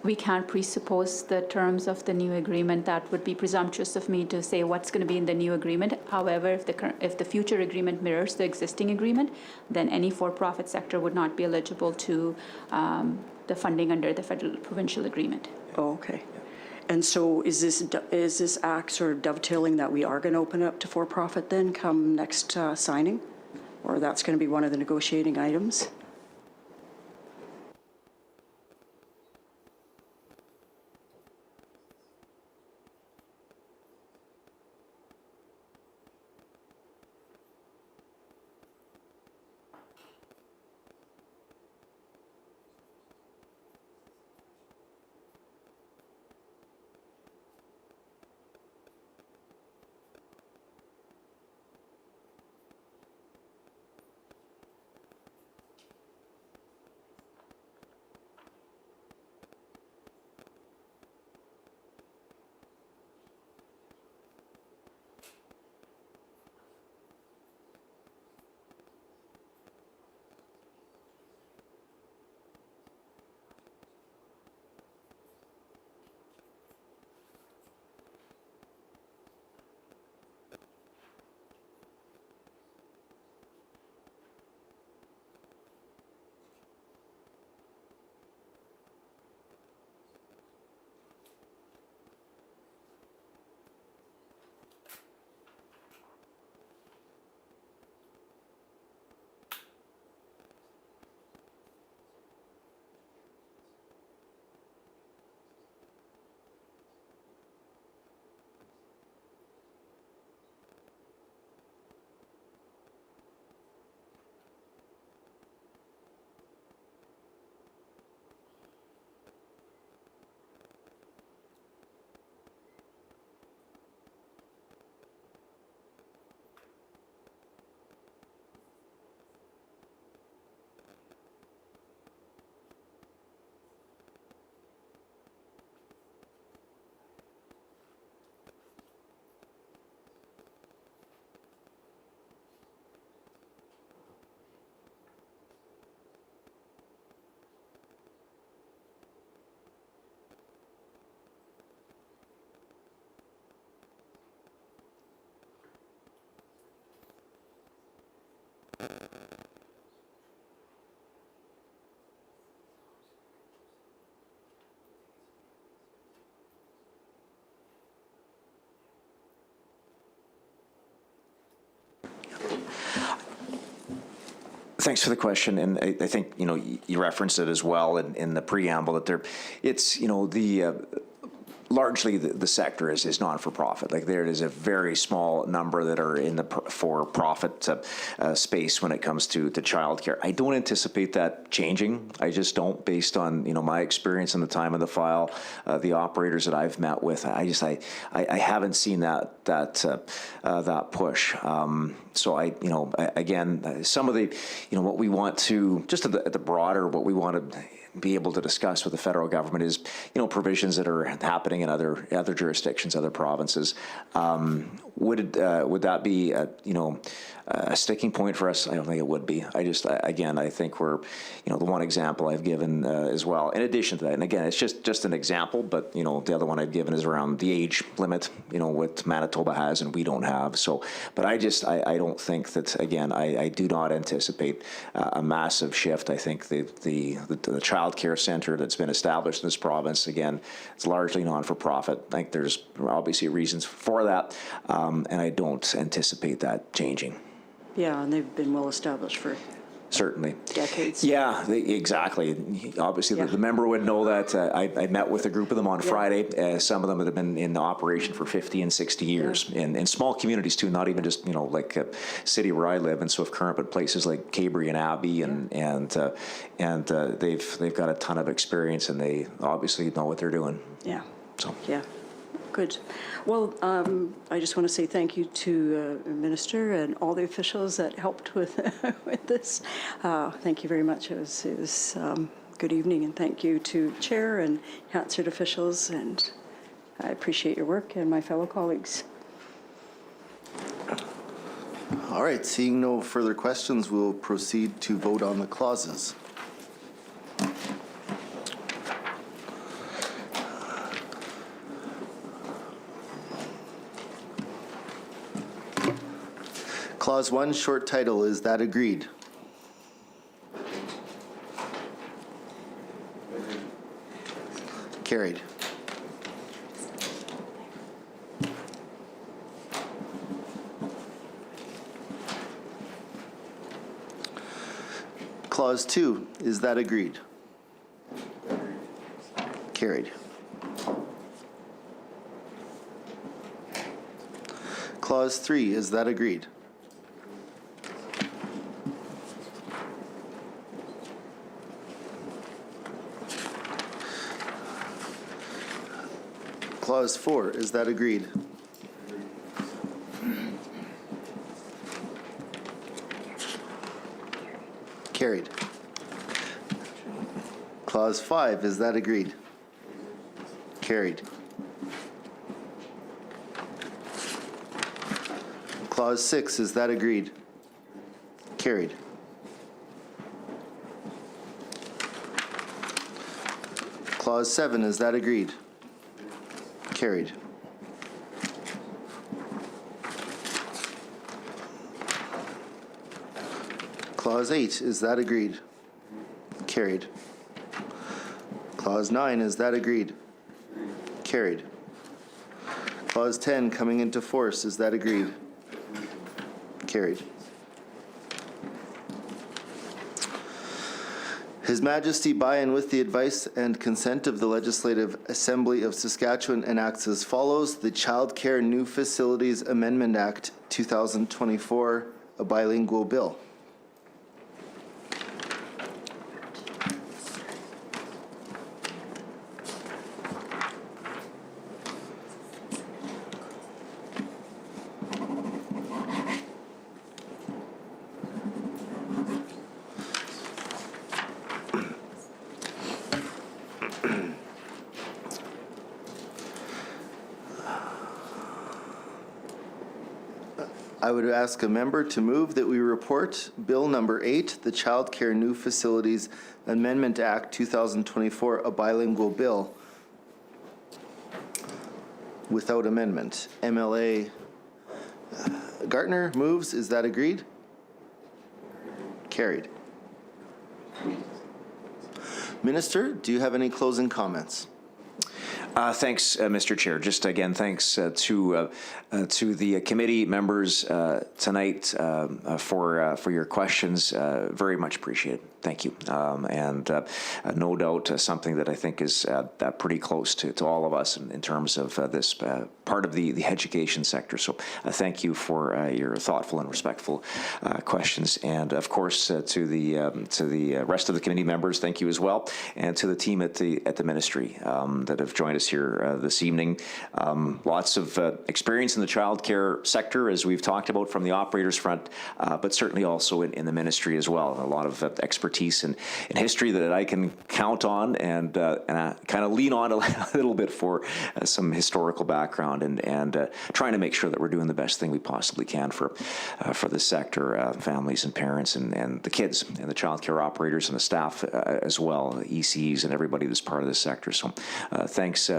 We can't presuppose the terms of the new agreement. That would be presumptuous of me to say what's going to be in the new agreement. However, if the future agreement mirrors the existing agreement, then any for-profit sector would not be eligible to the funding under the federal provincial agreement. Oh, okay. And so is this act sort of dovetailing that we are going to open up to for-profit then come next signing? or that's going to be one of the negotiating items. Thanks for the question, and I think, you know, you referenced it as well in the preamble that it's, you know, largely the sector is non-for-profit. Like, there is a very small number that are in the for-profit space when it comes to childcare. I don't anticipate that changing. I just don't, based on, you know, my experience in the time of the file, the operators that I've met with. I haven't seen that push. So you know, again, some of the, you know, what we want to, just at the broader, what we want to be able to discuss with the federal government is, you know, provisions that are happening in other jurisdictions, other provinces. Would that be you know, a sticking point for us? I don't think it would be. Again, I think we're, you know, the one example I've given as well. In addition to that, and again, it's just an example, but, you know, the other one I've given is around the age limit, you know, what Manitoba has and we don't have. So, but I don't think that, again, I do not anticipate a massive shift. I think the child care center that's been established in this province, again, it's largely non-for-profit. I think there's obviously reasons for that, and I don't anticipate that changing. Yeah, and they've been well established for Certainly. decades. Yeah, exactly. Obviously, Yeah. the member would know that. I met with a group of them on Yeah. Friday. Some of them that have been in operation for 50 and 60 years, in small communities too, not even just, you know, like a city where I live in Swift Current, but places like Cabri and Abbey, and they've got a ton of experience, and they obviously know what they're doing. Yeah. So. Yeah. Good. Well, I just want to say thank you to the Minister and all the officials that helped with with this. Thank you very much. It was good evening, and thank you to Chair and Hansard officials, and I appreciate your work and my fellow colleagues. All right, seeing no further questions, we'll proceed to vote on the clauses. Clause 1, short title, is that agreed? Carried. Clause 2, is that agreed? Carried. Clause 3, is that agreed? Clause 4, is that agreed? Carried. Clause 5, is that agreed? Carried. Clause 6, is that agreed? Carried. Clause 7, is that agreed? Carried. Clause 8, is that agreed? Carried. Clause 9, is that agreed? Carried. Clause 10, coming into force, is that agreed? Carried. His Majesty, by and with the advice and consent of the Legislative Assembly of Saskatchewan, enacts as follows: the Child Care New Facilities Amendment Act 2024, a bilingual bill. I would ask a member to move that we report Bill number 8, the Child Care New Facilities Amendment Act 2024, a bilingual bill, without amendment. MLA Gartner moves. Is that agreed? Carried. Minister, do you have any closing comments? Thanks, Mr. Chair. Just again, thanks to the committee members tonight for your questions. Very much appreciated. Thank you. And no doubt something that I think is pretty close to all of us in terms of this part of the education sector. So thank you for your thoughtful and respectful questions. And of course, to the rest of the committee members, thank you as well, and to the team at the ministry that have joined us here this evening. Lots of experience in the child care sector, as we've talked about from the operators front, but certainly also in the ministry as well. A lot of expertise and history that I can count on and kind of lean on a little bit for some historical background and trying to make sure that we're doing the best thing we possibly can for the sector, families and parents and the kids and the child care operators and the staff as well, ECs and everybody that's part of this sector. So thanks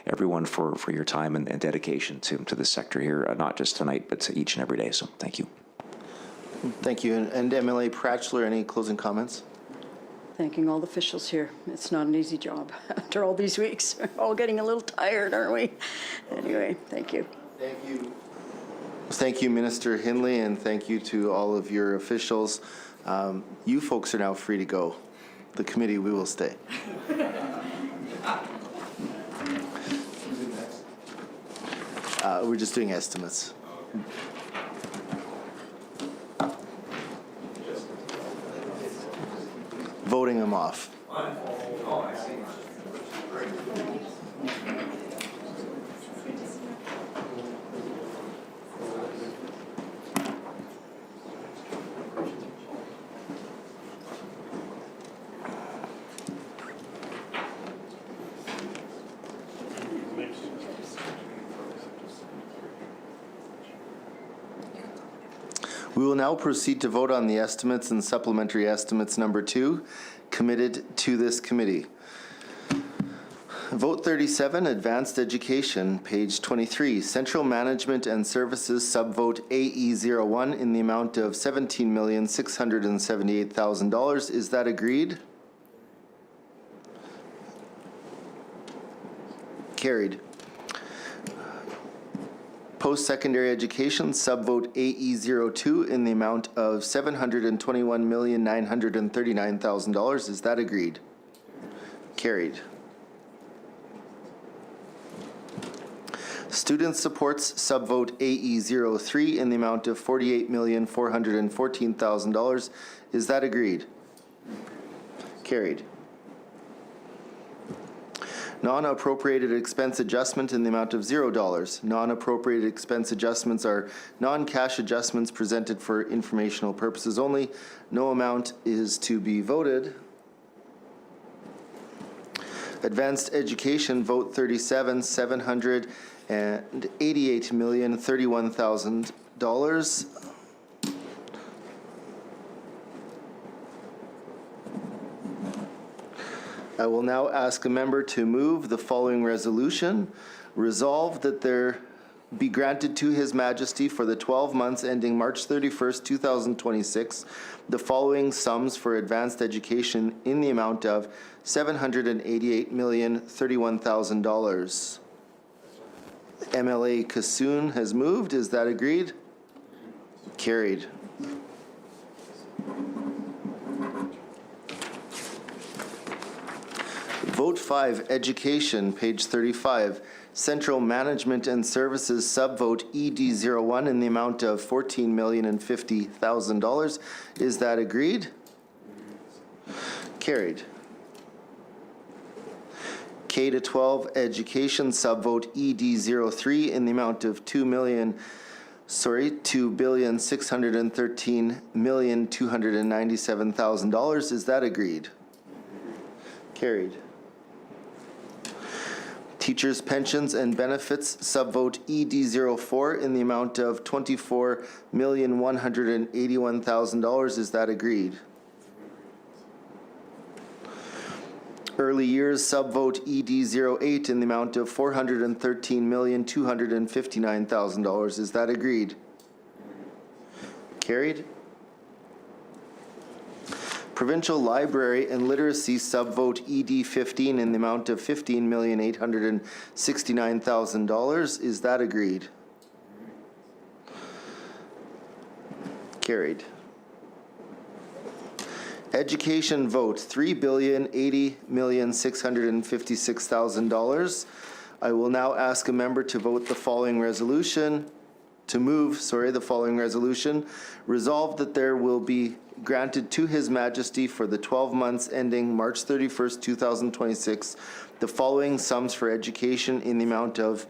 everyone for your time and dedication to this sector here, not just tonight, but each and every day. So thank you. Thank you. And MLA Pratchler, any closing comments? Thanking all the officials here. It's not an easy job after all these weeks. We're all getting a little tired, aren't we? Anyway, thank you. Thank you. Thank you, Minister Hindley, and thank you to all of your officials. You folks are now free to go. The committee, we will stay. We're just doing estimates. Voting them off. We will now proceed to vote on the estimates and supplementary estimates number 2 committed to this committee. Vote 37, Advanced Education, page 23, Central Management and Services, subvote AE01 in the amount of $17,678,000. Is that agreed? Post-secondary education, subvote AE02 in the amount of $721,939,000. Is that agreed? Carried. Student supports, subvote AE03 in the amount of $48,414,000. Is that agreed? Carried. Non-appropriated expense adjustment in the amount of $0. Non-appropriated expense adjustments are non-cash adjustments presented for informational purposes only. No amount is to be voted. Advanced education, vote 37, $788,031,000. I will now ask a member to move the following resolution. Resolve that there be granted to His Majesty for the 12 months ending March 31st, 2026, the following sums for advanced education in the amount of $788,031,000. MLA Kassoon has moved. Is that agreed? Carried. Vote 5, Education, page 35. Central Management and Services, subvote ED01 in the amount of $14,050,000. Is that agreed? Carried. K to 12 Education, subvote ED03 in the amount of $2,613,297,000. Is that agreed? Carried. Teachers' pensions and benefits, subvote ED04 in the amount of $24,181,000. Is that agreed? Early years, subvote ED08 in the amount of $413,259,000. Is that agreed? Carried. Provincial Library and Literacy, subvote ED15 in the amount of $15,869,000. Is that agreed? Carried. Education vote, $3,080,656,000. I will now ask a member to vote the following resolution, the following resolution. Resolve that there will be granted to His Majesty for the 12 months ending March 31st, 2026, the following sums for education in the amount of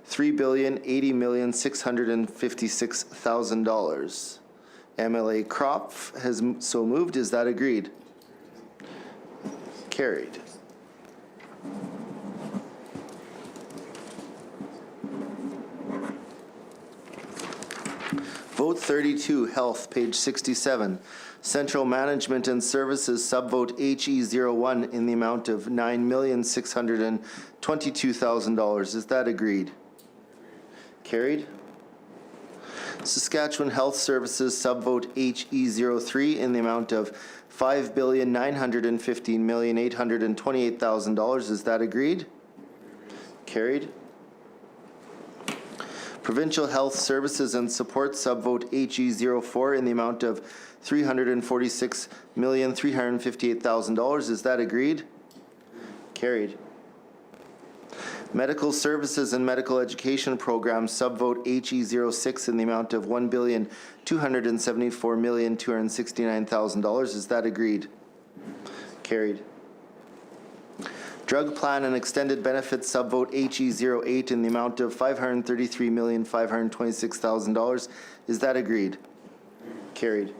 $3,080,656,000. MLA Kropf has so moved. Is that agreed? Carried. Vote 32, Health, page 67. Central Management and Services, subvote HE01 in the amount of $9,622,000. Is that agreed? Carried. Saskatchewan Health Services, subvote HE03 in the amount of $5,915,828,000. Is that agreed? Carried. Provincial Health Services and Support, subvote HE04 in the amount of $346,358,000. Is that agreed? Carried. Medical Services and Medical Education Program, subvote HE06 in the amount of $1,274,269,000. Is that agreed? Carried. Drug Plan and Extended Benefits, subvote HE08 in the amount of $533,526,000. Is that agreed? Carried.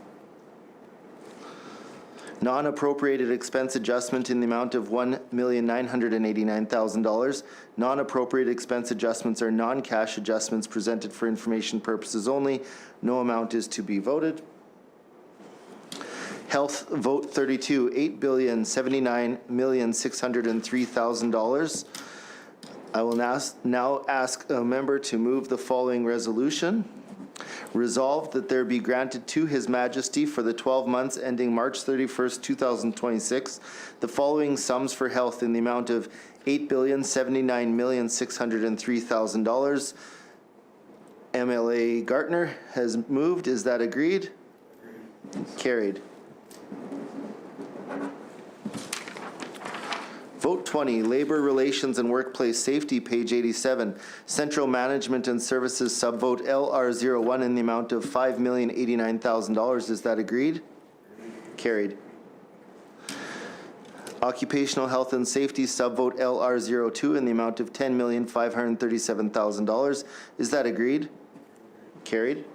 Non-appropriated expense adjustment in the amount of $1,989,000. Non-appropriated expense adjustments are non-cash adjustments presented for information purposes only. No amount is to be voted. Health, vote 32, $8,079,603,000. I will now ask a member to move the following resolution. Resolved that there be granted to His Majesty for the 12 months ending March 31st, 2026, the following sums for health in the amount of $8,079,603,000. MLA Gartner has moved. Is that agreed? Carried. Vote 20, Labor Relations and Workplace Safety, page 87. Central Management and Services subvote LR01 in the amount of $5,089,000. Is that agreed? Carried. Occupational Health and Safety subvote LR02 in the amount of $10,537,000. Is that agreed? Carried.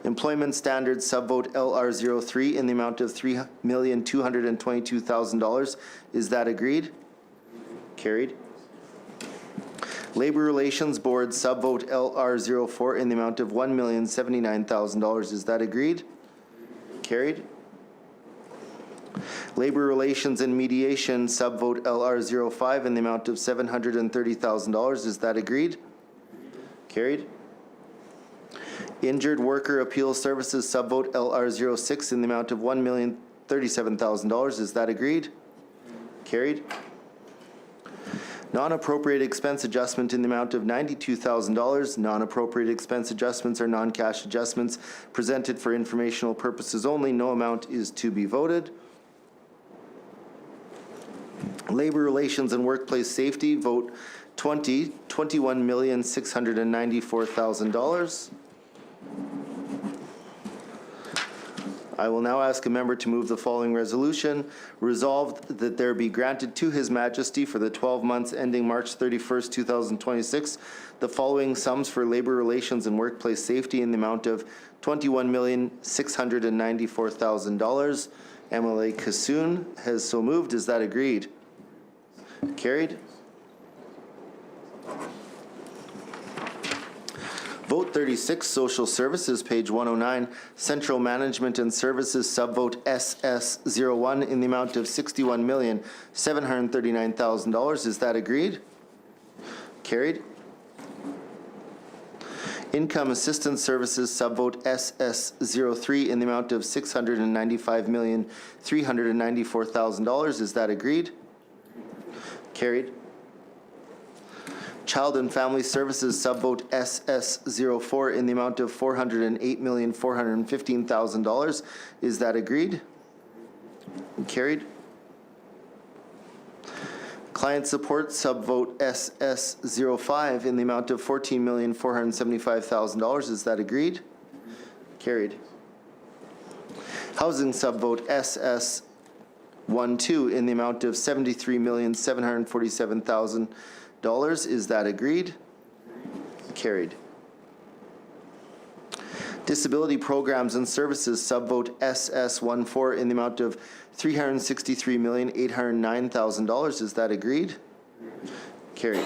Employment Standards subvote LR03 in the amount of $3,222,000. Is that agreed? Carried. Labor Relations Board subvote LR04 in the amount of $1,079,000. Is that agreed? Carried. Labor Relations and Mediation subvote LR05 in the amount of $730,000. Is that agreed? Carried. Injured Worker Appeal Services subvote LR06 in the amount of $1,037,000. Is that agreed? Carried. Non-appropriate expense adjustment in the amount of $92,000. Non-appropriate expense adjustments are non-cash adjustments presented for informational purposes only. No amount is to be voted. Labor Relations and Workplace Safety, vote 20, $21,694,000. I will now ask a member to move the following resolution. Resolved that there be granted to His Majesty for the 12 months ending March 31st, 2026, the following sums for labor relations and workplace safety in the amount of $21,694,000. MLA Kassoon has so moved. Is that agreed? Carried. Vote 36, Social Services, page 109, Central Management and Services subvote SS01 in the amount of $61,739,000. Is that agreed? Carried. Income Assistance Services subvote SS03 in the amount of $695,394,000. Is that agreed? Carried. Child and Family Services subvote SS04 in the amount of $408,415,000. Is that agreed? Carried. Client Support subvote SS05 in the amount of $14,475,000. Is that agreed? Carried. Housing subvote SS12 in the amount of $73,747,000. Is that agreed? Carried. Disability Programs and Services subvote SS14 in the amount of $363,809,000. Is that agreed? Carried.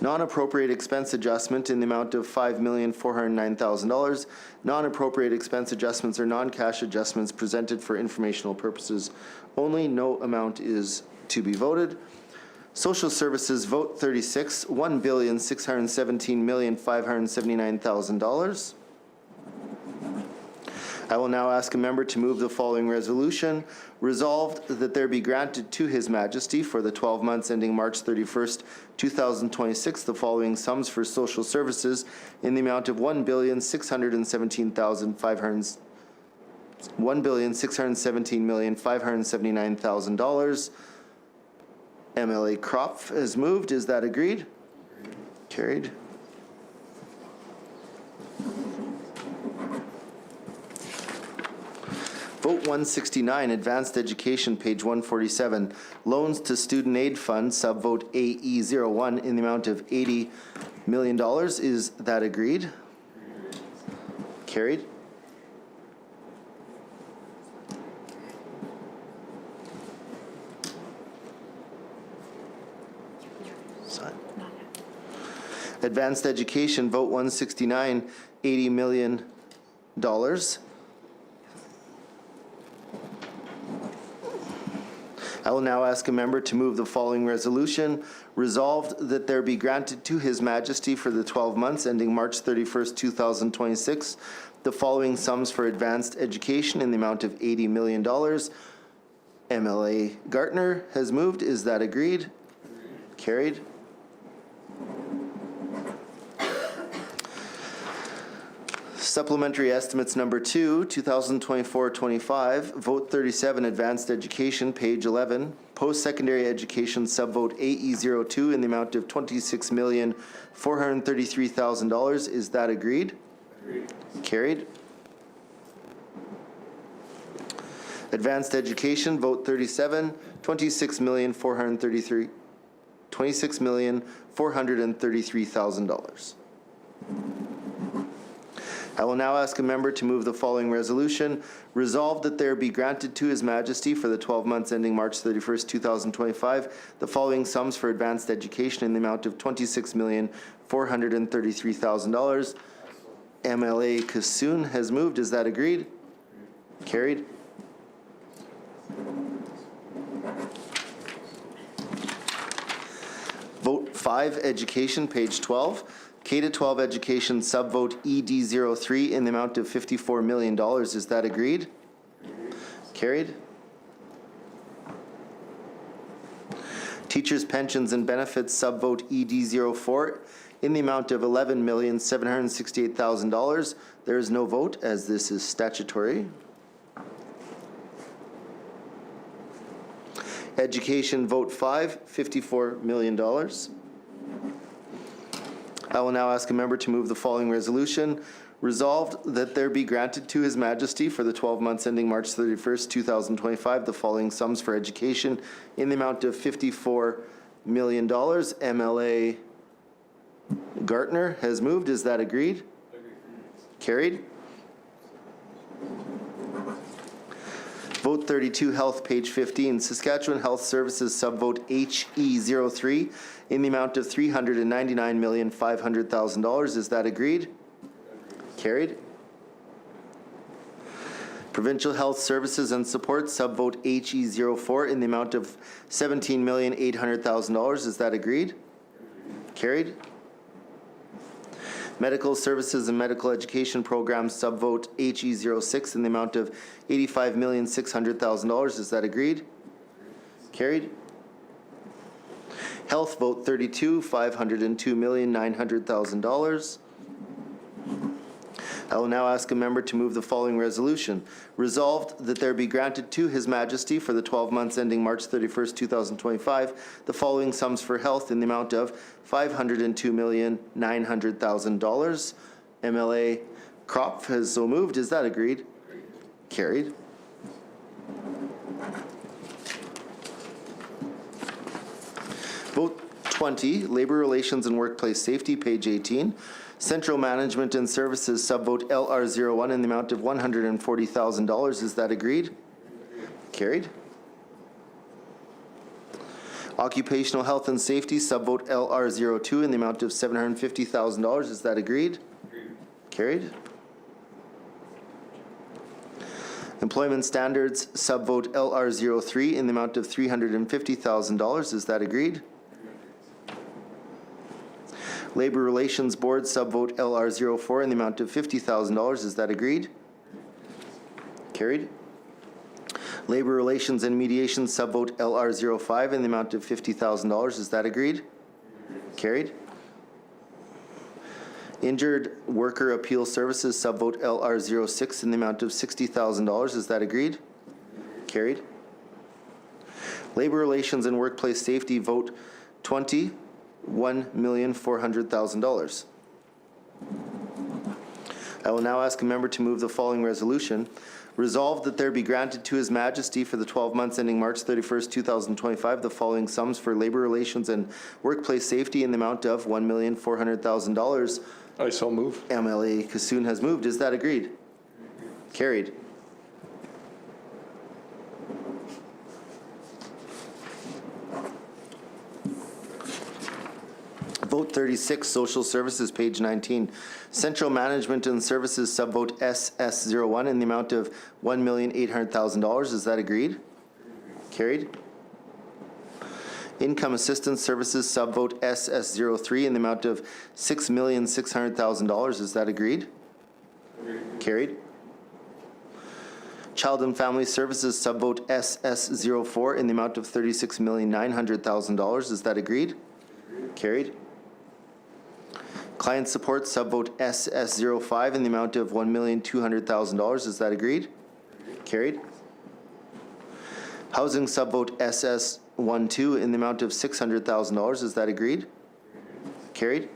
Non-appropriate expense adjustment in the amount of $5,409,000. Non-appropriate expense adjustments are non-cash adjustments presented for informational purposes only. No amount is to be voted. Social Services, vote 36, $1,617,579,000. I will now ask a member to move the following resolution. Resolved that there be granted to His Majesty for the 12 months ending March 31st, 2026, the following sums for social services in the amount of $1,617,579,000. MLA Kropf has moved. Is that agreed? Carried. Vote 169, Advanced Education, page 147. Loans to Student Aid Fund, subvote AE01 in the amount of $80 million. Is that agreed? Carried. Advanced Education, vote 169, $80 million. I will now ask a member to move the following resolution. Resolved that there be granted to His Majesty for the 12 months ending March 31st, 2026, the following sums for advanced education in the amount of $80 million. MLA Gartner has moved. Is that agreed? Carried. Supplementary estimates number 2, 2024-25, vote 37, advanced education, page 11, post-secondary education subvote AE02 in the amount of $26,433,000. Is that agreed? Agreed. Carried. Advanced education, vote 37, $26,433,000. I will now ask a member to move the following resolution. Resolved that there be granted to His Majesty for the 12 months ending March 31st, 2025, the following sums for advanced education in the amount of $26,433,000. MLA Kassoon has moved. Is that agreed? Carried. Vote 5, education, page 12. K-12 education subvote ED03 in the amount of $54 million. Is that agreed? Carried. Teachers' pensions and benefits subvote ED04 in the amount of $11,768,000. There is no vote as this is statutory. Education vote 5, $54 million. I will now ask a member to move the following resolution. Resolved that there be granted to His Majesty for the 12 months ending March 31st, 2025, the following sums for education in the amount of $54 million. MLA Gartner has moved. Is that agreed? Carried. Vote 32, health, page 15. Saskatchewan Health Services subvote HE03 in the amount of $399,500,000. Is that agreed? Carried. Provincial Health Services and Support subvote HE04 in the amount of $17,800,000. Is that agreed? Carried. Medical Services and Medical Education Programs subvote HE06 in the amount of $85,600,000. Is that agreed? Carried. Health vote 32, $502,900,000. I will now ask a member to move the following resolution. Resolved that there be granted to His Majesty for the 12 months ending March 31st, 2025, the following sums for health in the amount of $502,900,000. MLA Kropf has so moved. Is that agreed? Carried. Vote 20, Labor Relations and Workplace Safety, page 18. Central Management and Services subvote LR01 in the amount of $140,000. Is that agreed? Carried. Occupational Health and Safety subvote LR02 in the amount of $750,000. Is that agreed? Carried. Employment Standards subvote LR03 in the amount of $350,000. Is that agreed? Labor Relations Board subvote LR04 in the amount of $50,000. Is that agreed? Carried. Labor Relations and Mediation subvote LR05 in the amount of $50,000. Is that agreed? Carried. Injured Worker Appeal Services subvote LR06 in the amount of $60,000. Is that agreed? Carried. Labor Relations and Workplace Safety vote 20, $1,400,000. I will now ask a member to move the following resolution. Resolved that there be granted to His Majesty for the 12 months ending March 31st, 2025, the following sums for labor relations and workplace safety in the amount of $1,400,000. I so move. MLA Kassoon has moved. Is that agreed? Carried. Vote 36, Social Services, page 19. Central Management and Services subvote SS01 in the amount of $1,800,000. Is that agreed? Carried. Income Assistance Services subvote SS03 in the amount of $6,600,000. Is that agreed? Carried. Child and Family Services subvote SS04 in the amount of $36,900,000. Is that agreed? Carried. Client support subvote SS05 in the amount of $1,200,000. Is that agreed? Carried. Housing subvote SS12 in the amount of $600,000. Is that agreed? Carried.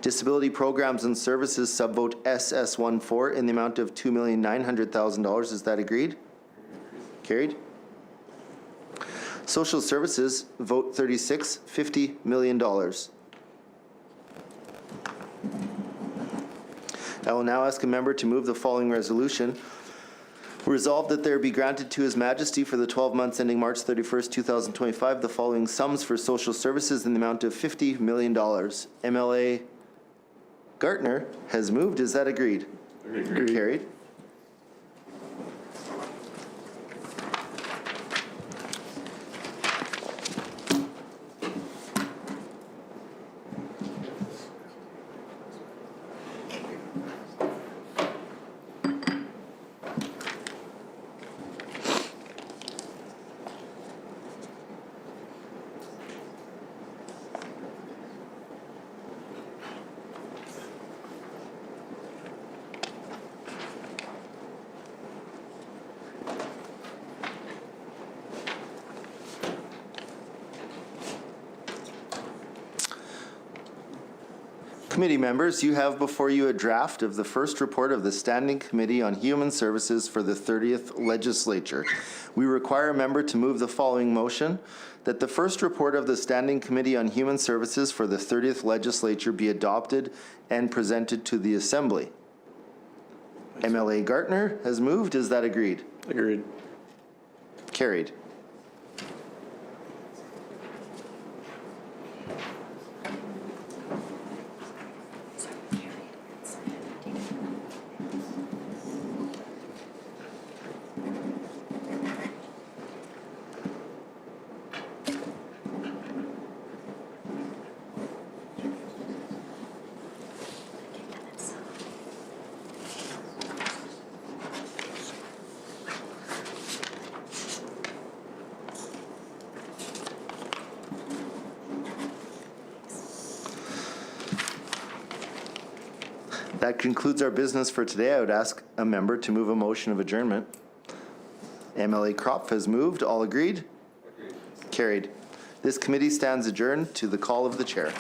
Disability programs and services subvote SS14 in the amount of $2,900,000. Is that agreed? Carried. Social services vote 36, $50 million. I will now ask a member to move the following resolution. Resolved that there be granted to His Majesty for the 12 months ending March 31st, 2025, the following sums for social services in the amount of $50 million. MLA Gartner has moved. Is that agreed? Agreed. Carried. Committee members, you have before you a draft of the first report of the Standing Committee on Human Services for the 30th Legislature. We require a member to move the following motion, that the first report of the Standing Committee on Human Services for the 30th Legislature be adopted and presented to the Assembly. MLA Gartner has moved. Is that agreed? Agreed. Carried. That concludes our business for today. I would ask a member to move a motion of adjournment. MLA Kropf has moved. All agreed? Agreed. Carried. This committee stands adjourned to the call of the chair.